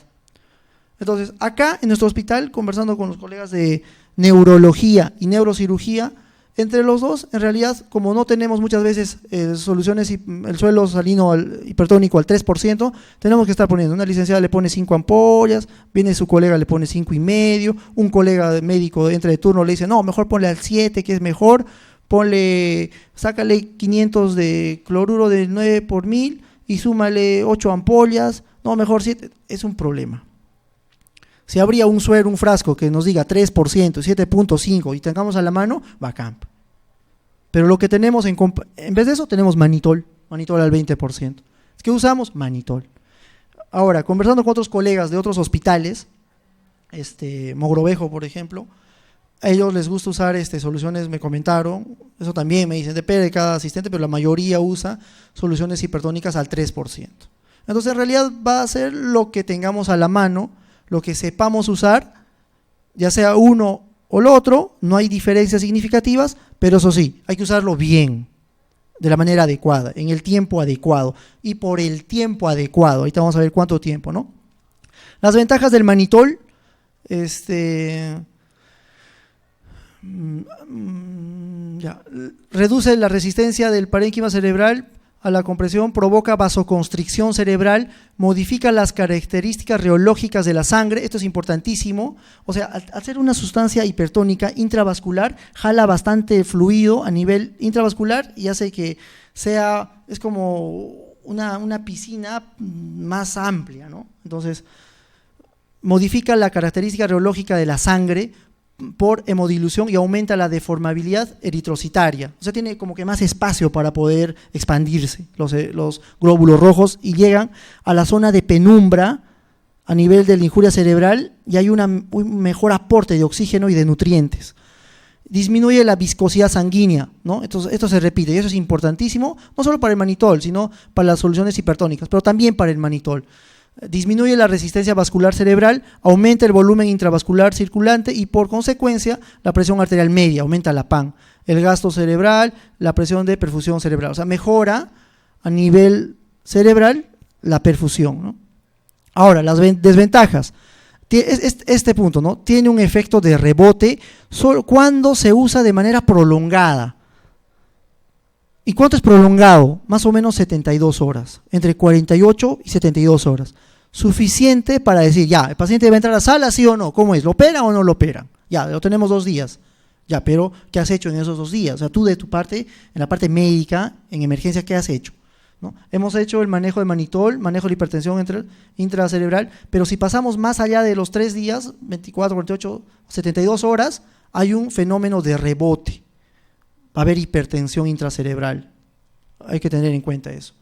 Entonces, acá en nuestro hospital, conversando con los colegas de neurología y neurocirugía, entre los dos, en realidad, como no tenemos muchas veces soluciones, el suelo salino hipertónico al 3%, tenemos que estar poniendo, una licenciada le pone 5 ampollas, viene su colega le pone 5,5, un colega médico entra de turno le dice, no, mejor ponle al 7, que es mejor, sácale 500 de cloruro de 9 por 1000 y súmale 8 ampollas, no, mejor 7, es un problema. Si habría un frasco que nos diga 3%, 7.5 y tengamos a la mano, bacán. Pero lo que tenemos, en vez de eso, tenemos manitol al 20%. ¿Qué usamos? Manitol. Ahora, conversando con otros colegas de otros hospitales, Mogrovejo, por ejemplo, a ellos les gusta usar soluciones, me comentaron, eso también me dicen, depende de cada asistente, pero la mayoría usa soluciones hipertónicas al 3%. Entonces, en realidad va a ser lo que tengamos a la mano, lo que sepamos usar, ya sea uno o el otro, no hay diferencias significativas, pero eso sí, hay que usarlo bien, de la manera adecuada, en el tiempo adecuado y por el tiempo adecuado. Ahorita vamos a ver cuánto tiempo, ¿no? Las ventajas del manitol, reduce la resistencia del parénquima cerebral a la compresión, provoca vasoconstricción cerebral, modifica las características reológicas de la sangre, esto es importantísimo, o sea, al ser una sustancia hipertónica intravascular, jala bastante fluido a nivel intravascular y hace que es como una piscina más amplia, ¿no? Entonces, modifica la característica reológica de la sangre por hemodilución y aumenta la deformabilidad eritrocitaria, o sea, tiene como que más espacio para poder expandirse los glóbulos rojos y llegan a la zona de penumbra a nivel de la injuria cerebral y hay un mejor aporte de oxígeno y de nutrientes. Disminuye la viscosidad sanguínea, ¿no? Entonces, esto se repite y eso es importantísimo, no solo para el manitol, sino para las soluciones hipertónicas, pero también para el manitol. Disminuye la resistencia vascular cerebral, aumenta el volumen intravascular circulante y por consecuencia la presión arterial media, aumenta la PAN, el gasto cerebral, la presión de perfusión cerebral, o sea, mejora a nivel cerebral la perfusión, ¿no? Ahora, las desventajas, este punto, ¿no? Tiene un efecto de rebote solo cuando se usa de manera prolongada. ¿Y cuánto es prolongado? Más o menos 72 horas, entre 48 y 72 horas. Suficiente para decir, ya, el paciente debe entrar a la sala, sí o no, ¿cómo es? ¿Lo opera o no lo operan? Ya, lo tenemos 2 días. Ya, pero ¿qué has hecho en esos 2 días? O sea, tú de tu parte, en la parte médica, en emergencia, ¿qué has hecho? ¿no? Hemos hecho el manejo de manitol, manejo de hipertensión intracerebral, pero si pasamos más allá de los 3 días, 24, 48, 72 horas, hay un fenómeno de rebote. Va a haber hipertensión intracerebral. Hay que tener en cuenta eso.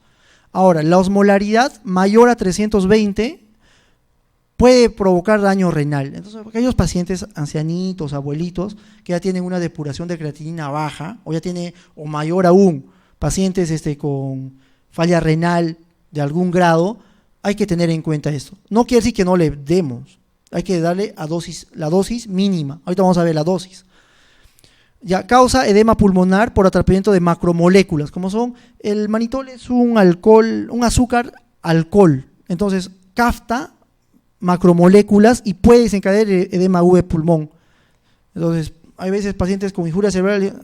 Ahora, la osmolaridad mayor a 320 puede provocar daño renal. Entonces, aquellos pacientes ancianitos, abuelitos, que ya tienen una depuración de creatinina baja, o mayor aún, pacientes con falla renal de algún grado, hay que tener en cuenta esto. No quiere decir que no le demos, hay que darle la dosis mínima. Ahorita vamos a ver la dosis. Ya causa edema pulmonar por atrapamiento de macromoléculas, como son, el manitol es un azúcar alcohol, entonces capta macromoléculas y puede desencadenar edema agudo de pulmón. Entonces, hay veces pacientes con injuria cerebral,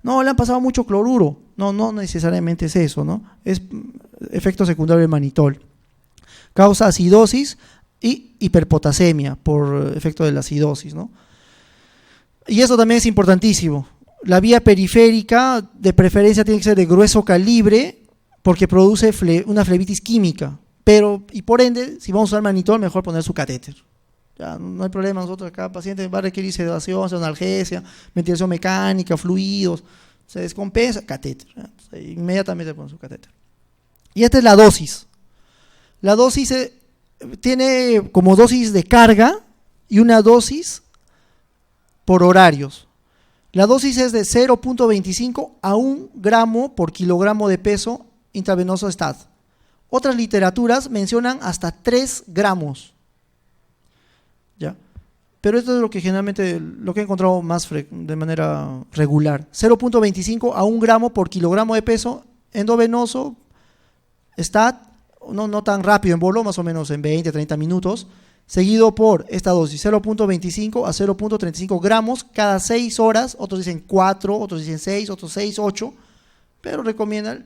no, le han pasado mucho cloruro. No necesariamente es eso, ¿no? Es efecto secundario del manitol. Causa acidosis y hiperpotasemia por efecto de la acidosis, ¿no? Y eso también es importantísimo. La vía periférica, de preferencia, tiene que ser de grueso calibre porque produce una flebitis química. Y por ende, si vamos a usar manitol, mejor poner su catéter. Ya, no hay problema, nosotros acá, paciente va a requerir sedación, analgesia, ventilación mecánica, fluidos, se descompensa, catéter. Inmediatamente ponen su catéter. Y esta es la dosis. La dosis tiene como dosis de carga y una dosis por horarios. La dosis es de 0.25 a 1 gramo por kilogramo de peso intravenoso STAT. Otras literaturas mencionan hasta 3 gramos. ¿Ya? Pero esto es lo que generalmente, lo que he encontrado más de manera regular. 0.25 a 1 gramo por kilogramo de peso endovenoso STAT, no tan rápido en bolo, más o menos en 20, 30 minutos, seguido por esta dosis, 0.25 a 0.35 gramos cada 6 horas, otros dicen 4, otros dicen 6, otros 6, 8, pero recomiendan,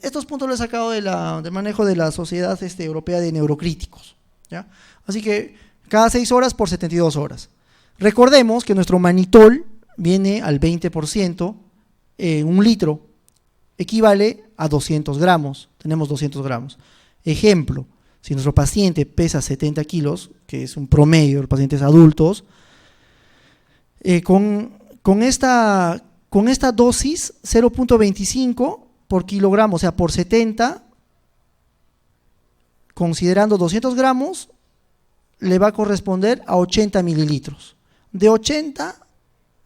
estos puntos los he sacado del manejo de la Sociedad Europea de Neurocríticos, ¿ya? Así que cada 6 horas por 72 horas. Recordemos que nuestro manitol viene al 20%, 1 litro, equivale a 200 gramos, tenemos 200 gramos. Ejemplo, si nuestro paciente pesa 70 kilos, que es un promedio de los pacientes adultos, con esta dosis 0.25 por kilogramo, o sea, por 70, considerando 200 gramos, le va a corresponder a 80 mililitros. De 80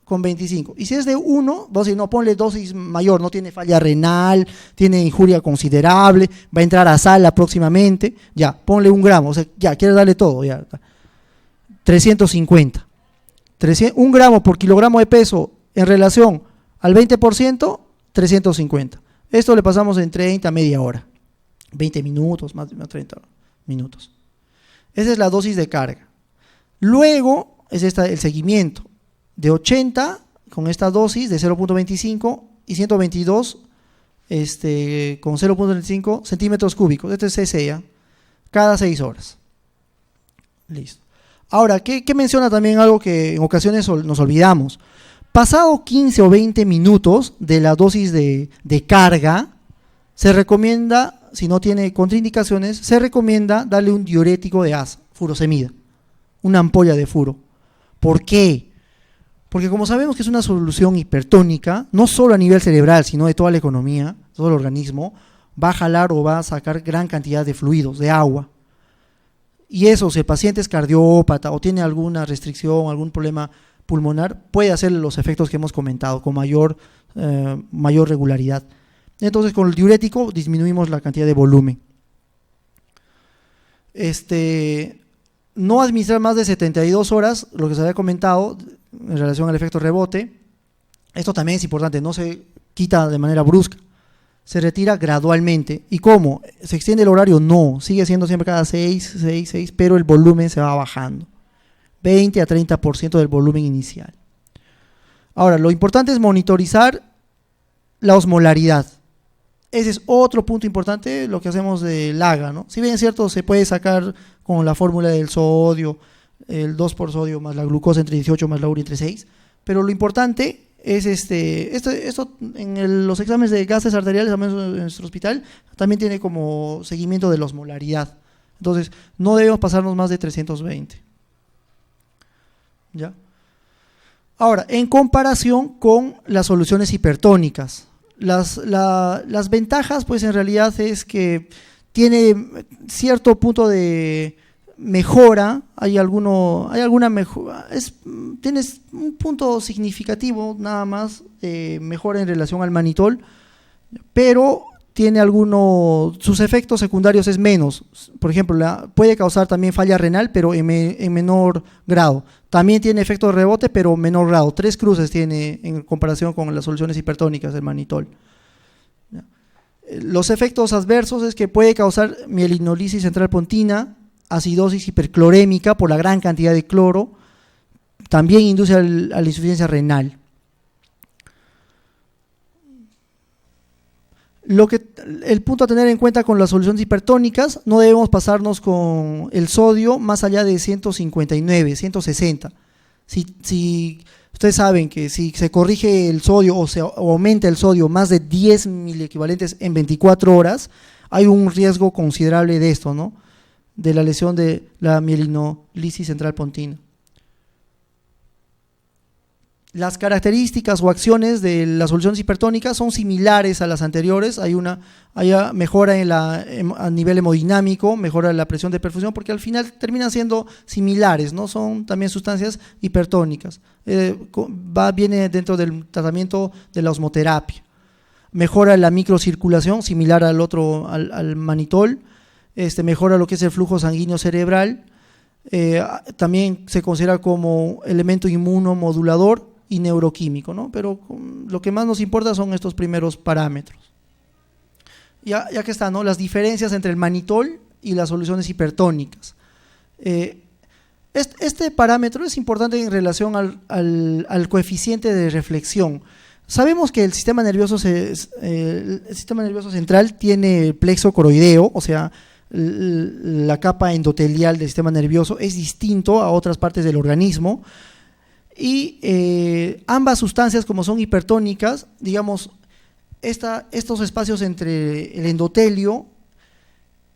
con 25. Y si es de 1, dosis, no, ponle dosis mayor, no tiene falla renal, tiene injuria considerable, va a entrar a sala próximamente, ya, ponle 1 gramo, o sea, ya, quiere darle todo, ya. 350. 1 gramo por kilogramo de peso en relación al 20%, 350. Esto le pasamos en 30, media hora. 20 minutos, más de 30 minutos. Esa es la dosis de carga. Luego es el seguimiento. De 80 con esta dosis de 0.25 y 122 con 0.25 centímetros cúbicos. Este es CCA, cada 6 horas. Listo. Ahora, ¿qué menciona también algo que en ocasiones nos olvidamos? Pasado 15 o 20 minutos de la dosis de carga, se recomienda, si no tiene contraindicaciones, se recomienda darle un diurético de asa, furosemida, una ampolla de furo. ¿Por qué? Porque como sabemos que es una solución hipertónica, no solo a nivel cerebral, sino de toda la economía, todo el organismo, va a jalar o va a sacar gran cantidad de fluidos, de agua. Y eso, si el paciente es cardiópata o tiene alguna restricción, algún problema pulmonar, puede hacer los efectos que hemos comentado con mayor regularidad. Entonces, con el diurético disminuimos la cantidad de volumen. No administrar más de 72 horas, lo que se había comentado en relación al efecto rebote. Esto también es importante, no se quita de manera brusca, se retira gradualmente. ¿Y cómo? ¿Se extiende el horario? No, sigue siendo siempre cada 6, pero el volumen se va bajando, 20 a 30% del volumen inicial. Ahora, lo importante es monitorizar la osmolaridad. Ese es otro punto importante, lo que hacemos de LAGA, ¿no? Si bien es cierto, se puede sacar con la fórmula del sodio, el 2 por sodio más la glucosa entre 18 más la urea entre 6, pero lo importante es esto en los exámenes de gases arteriales, al menos en nuestro hospital, también tiene como seguimiento de la osmolaridad. Entonces, no debemos pasarnos más de 320. ¿Ya? Ahora, en comparación con las soluciones hipertónicas, las ventajas, pues en realidad es que tiene cierto punto de mejora, alguna mejora, tienes un punto significativo nada más de mejora en relación al manitol, pero tiene sus efectos secundarios es menos. Por ejemplo, puede causar también falla renal, pero en menor grado. También tiene efecto de rebote, pero menor grado. 3 cruces tiene en comparación con las soluciones hipertónicas del manitol. Los efectos adversos es que puede causar mielinolisis central pontina, acidosis hiperclorémica por la gran cantidad de cloro, también induce a la insuficiencia renal. El punto a tener en cuenta con las soluciones hipertónicas, no debemos pasarnos con el sodio más allá de 159, 160. Si ustedes saben que si se corrige el sodio o aumenta el sodio más de 10 miliequivalentes en 24 horas, hay un riesgo considerable de esto, ¿no? De la lesión de la mielinolisis central pontina. Las características o acciones de las soluciones hipertónicas son similares a las anteriores. Hay mejora a nivel hemodinámico, mejora la presión de perfusión, porque al final terminan siendo similares, ¿no? Son también sustancias hipertónicas. Viene dentro del tratamiento de la osmoterapia. Mejora la microcirculación, similar al manitol. Mejora lo que es el flujo sanguíneo cerebral. También se considera como elemento inmunomodulador y neuroquímico, ¿no? Pero lo que más nos importa son estos primeros parámetros. Ya que están, ¿no? Las diferencias entre el manitol y las soluciones hipertónicas. Este parámetro es importante en relación al coeficiente de reflexión. Sabemos que el sistema nervioso central tiene plexo coroideo, o sea, la capa endotelial del sistema nervioso es distinto a otras partes del organismo, y ambas sustancias, como son hipertónicas, digamos, estos espacios entre el endotelio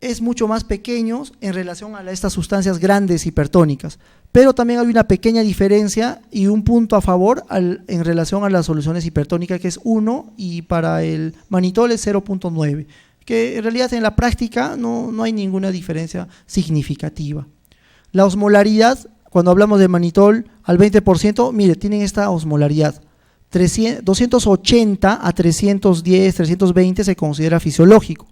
es mucho más pequeños en relación a estas sustancias grandes hipertónicas, pero también hay una pequeña diferencia y un punto a favor en relación a las soluciones hipertónicas, que es 1, y para el manitol es 0.9, que en realidad en la práctica no hay ninguna diferencia significativa. La osmolaridad, cuando hablamos de manitol al 20%, mire, tienen esta osmolaridad. 280 a 310, 320 se considera fisiológico,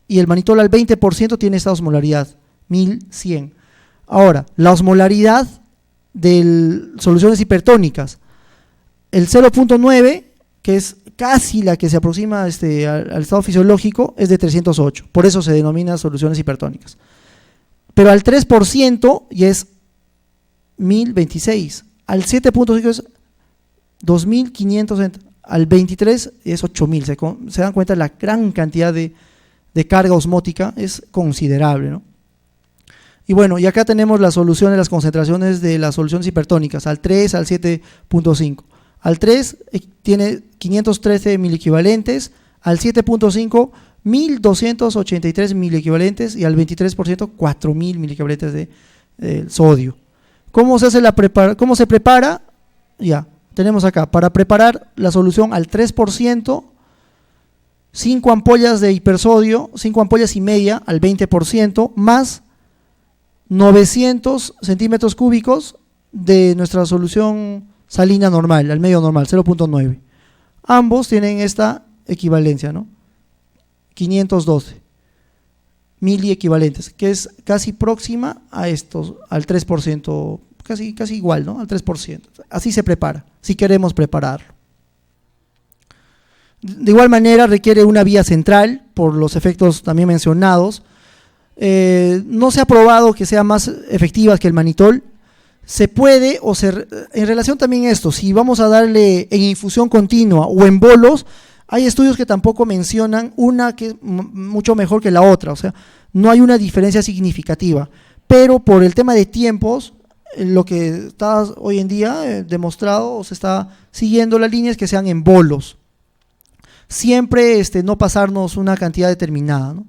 y el manitol al 20% tiene esta osmolaridad, 1100. Ahora, la osmolaridad de soluciones hipertónicas, el 0.9, que es casi la que se aproxima al estado fisiológico, es de 308, por eso se denomina soluciones hipertónicas. Pero al 3% ya es 1026, al 7.5 es 2500, al 23 es 8000. Se dan cuenta, la gran cantidad de carga osmótica es considerable, ¿no? Y bueno, y acá tenemos la solución de las concentraciones de las soluciones hipertónicas, al 3, al 7.5. Al 3 tiene 513 miliequivalentes, al 7.5 1283 miliequivalentes, y al 23% 4000 miliequivalentes de sodio. ¿Cómo se prepara? Ya, tenemos acá, para preparar la solución al 3%, 5 ampollas de hipersodio, 5 ampollas y media al 20%, más 900 centímetros cúbicos de nuestra solución salina normal, al medio normal, 0.9. Ambos tienen esta equivalencia, ¿no? 512 miliequivalentes, que es casi próxima a estos, al 3%, casi igual, ¿no? Al 3%. Así se prepara, si queremos prepararlo. De igual manera requiere una vía central, por los efectos también mencionados. No se ha probado que sea más efectiva que el manitol. Se puede, en relación también a esto, si vamos a darle en infusión continua o en bolos, hay estudios que tampoco mencionan una que es mucho mejor que la otra, o sea, no hay una diferencia significativa, pero por el tema de tiempos, lo que está hoy en día demostrado o se está siguiendo la línea es que sean en bolos. Siempre no pasarnos una cantidad determinada, ¿no?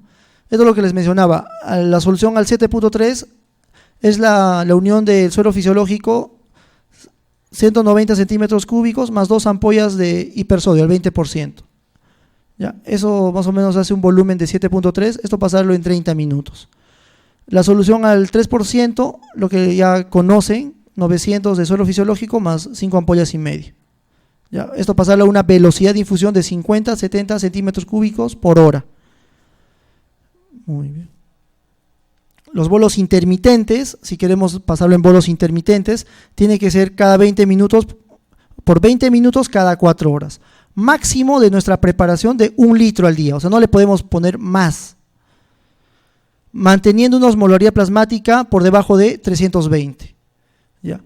Esto es lo que les mencionaba. La solución al 7.3 es la unión del suero fisiológico 190 centímetros cúbicos más 2 ampollas de hipersodio, al 20%. ¿Ya? Eso más o menos hace un volumen de 7.3, esto pasarlo en 30 minutos. La solución al 3%, lo que ya conocen, 900 de suero fisiológico más 5 ampollas y medio. ¿Ya? Esto pasarlo a una velocidad de infusión de 50 a 70 centímetros cúbicos por hora. Muy bien. Los bolos intermitentes, si queremos pasarlo en bolos intermitentes, tiene que ser cada 20 minutos, por 20 minutos cada 4 horas. Máximo de nuestra preparación de 1 litro al día, o sea, no le podemos poner más. Manteniendo una osmolaridad plasmática por debajo de 320. ¿Ya?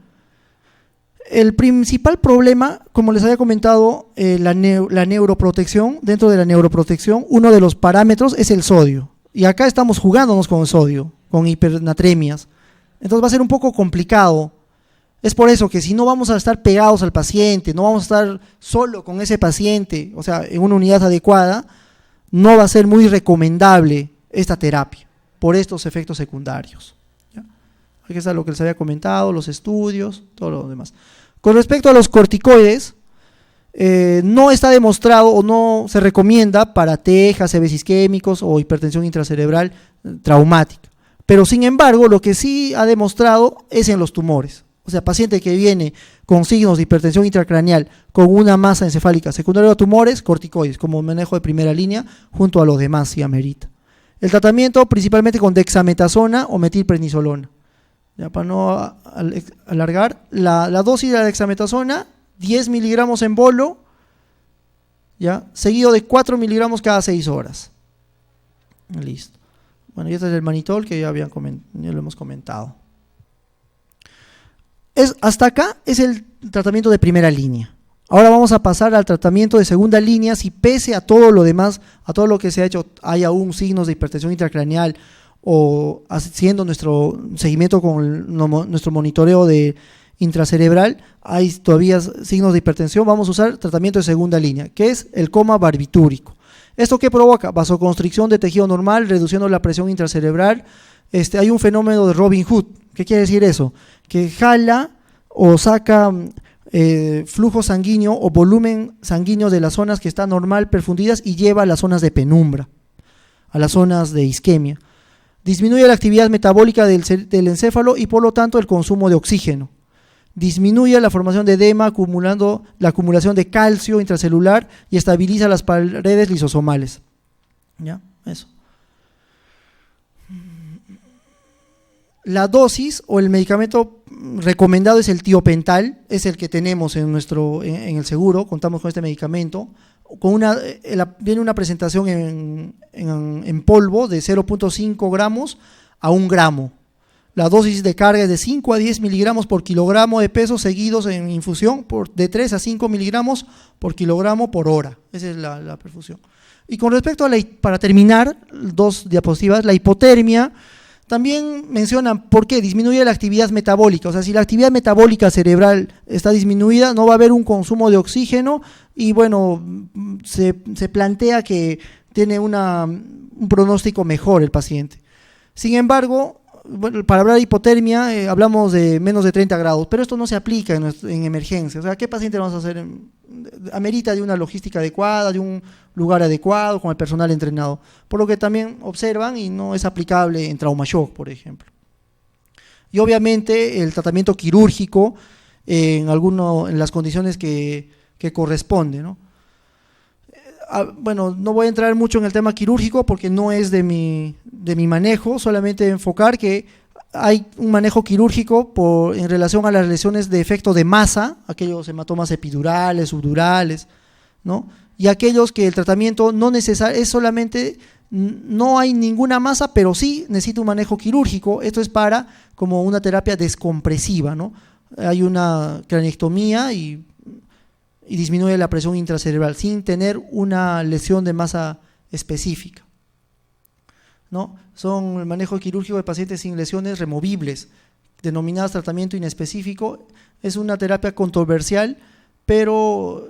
El principal problema, como les había comentado, la neuroprotección, dentro de la neuroprotección, uno de los parámetros es el sodio. Y acá estamos jugándonos con el sodio, con hipernatremias. Entonces va a ser un poco complicado. Es por eso que si no vamos a estar pegados al paciente, no vamos a estar solo con ese paciente, o sea, en una unidad adecuada, no va a ser muy recomendable esta terapia, por estos efectos secundarios. ¿Ya? Aquí está lo que les había comentado, los estudios, todo lo demás. Con respecto a los corticoides, no está demostrado o no se recomienda para TEA, ACVs isquémicos o hipertensión intracerebral traumática. Pero sin embargo, lo que sí ha demostrado es en los tumores. O sea, paciente que viene con signos de hipertensión intracraneal con una masa encefálica secundaria a tumores, corticoides, como manejo de primera línea, junto a los demás si amerita. El tratamiento principalmente con dexametasona o metilprednisolona. Ya, para no alargar, la dosis de la dexametasona, 10 miligramos en bolo, ¿ya? Seguido de 4 miligramos cada 6 horas. Listo. Bueno, y este es el manitol que ya lo hemos comentado. Hasta acá es el tratamiento de primera línea. Ahora vamos a pasar al tratamiento de segunda línea. Si pese a todo lo demás, a todo lo que se ha hecho, hay aún signos de hipertensión intracraneal o haciendo nuestro seguimiento con nuestro monitoreo de intracerebral, hay todavía signos de hipertensión, vamos a usar tratamiento de segunda línea, que es el coma barbitúrico. ¿Esto qué provoca? Vasoconstricción de tejido normal, reduciendo la presión intracerebral. Hay un fenómeno de Robin Hood. ¿Qué quiere decir eso? Que jala o saca flujo sanguíneo o volumen sanguíneo de las zonas que están normal perfundidas y lleva a las zonas de penumbra, a las zonas de isquemia. Disminuye la actividad metabólica del encéfalo y por lo tanto el consumo de oxígeno. Disminuye la formación de edema, acumulando la acumulación de calcio intracelular y estabiliza las paredes lisosomales. ¿Ya? Eso. La dosis o el medicamento recomendado es el tiopental, es el que tenemos en el seguro, contamos con este medicamento. Viene una presentación en polvo de 0.5 gramos a 1 gramo. La dosis de carga es de 5 a 10 miligramos por kilogramo de peso, seguidos en infusión de 3 a 5 miligramos por kilogramo por hora. Esa es la perfusión. Y con respecto a para terminar, 2 diapositivas, la hipotermia, también mencionan por qué disminuye la actividad metabólica. O sea, si la actividad metabólica cerebral está disminuida, no va a haber un consumo de oxígeno y bueno, se plantea que tiene un pronóstico mejor el paciente. Sin embargo, bueno, para hablar de hipotermia hablamos de menos de 30 grados, pero esto no se aplica en emergencia. O sea, ¿qué paciente vamos a hacer? Amerita de una logística adecuada, de un lugar adecuado, con el personal entrenado. Por lo que también observan y no es aplicable en trauma shock, por ejemplo. Y obviamente el tratamiento quirúrgico en las condiciones que corresponde, ¿no? Bueno, no voy a entrar mucho en el tema quirúrgico porque no es de mi manejo, solamente enfocar que hay un manejo quirúrgico en relación a las lesiones de efecto de masa, aquellos hematomas epidurales, subdurales, ¿no? Y aquellos que el tratamiento no es solamente, no hay ninguna masa, pero sí necesita un manejo quirúrgico. Esto es como una terapia descompresiva, ¿no? Hay una craneectomía y disminuye la presión intracerebral sin tener una lesión de masa específica, ¿no? Son el manejo quirúrgico de pacientes sin lesiones removibles, denominadas tratamiento inespecífico. Es una terapia controversial, pero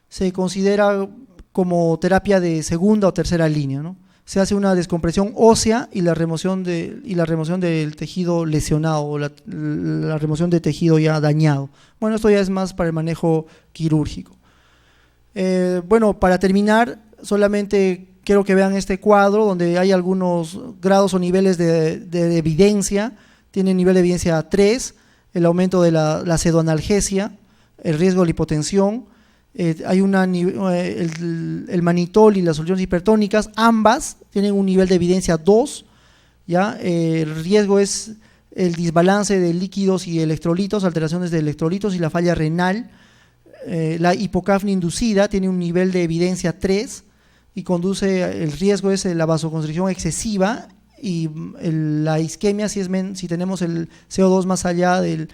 se considera como terapia de segunda o tercera línea, ¿no? Se hace una descompresión ósea y la remoción del tejido lesionado o la remoción de tejido ya dañado. Bueno, esto ya es más para el manejo quirúrgico. Bueno, para terminar, solamente quiero que vean este cuadro donde hay algunos grados o niveles de evidencia. Tiene nivel de evidencia 3, el aumento de la pseudoanalgesia, el riesgo de la hipotensión. Hay el manitol y las soluciones hipertónicas, ambas tienen un nivel de evidencia 2, ¿ya? El riesgo es el desbalance de líquidos y electrolitos, alteraciones de electrolitos y la falla renal. La hipocapnia inducida tiene un nivel de evidencia 3 y el riesgo es la vasoconstricción excesiva y la isquemia si tenemos el CO2 más allá de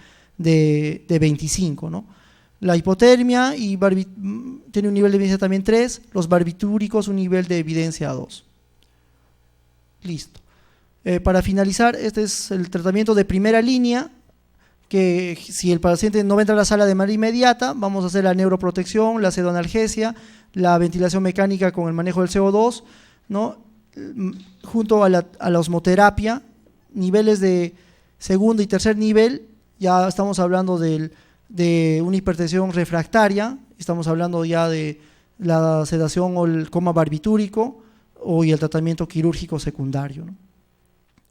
25, ¿no? La hipotermia tiene un nivel de evidencia también 3, los barbitúricos un nivel de evidencia 2. Listo. Para finalizar, este es el tratamiento de primera línea, que si el paciente no va a entrar a la sala de manera inmediata, vamos a hacer la neuroprotección, la pseudoanalgesia, la ventilación mecánica con el manejo del CO2, ¿no? Junto a la osmoterapia, niveles de segundo y tercer nivel, ya estamos hablando de una hipertensión refractaria, estamos hablando ya de la sedación o el coma barbitúrico y el tratamiento quirúrgico secundario, ¿no?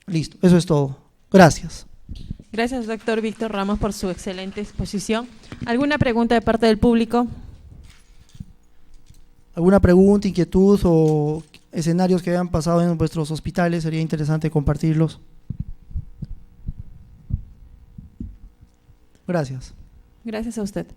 Listo, eso es todo. Gracias. Gracias, doctor Víctor Ramos, por su excelente exposición. ¿Alguna pregunta de parte del público? ¿Alguna pregunta, inquietud o escenarios que hayan pasado en vuestros hospitales? Sería interesante compartirlos. Gracias. Gracias a usted.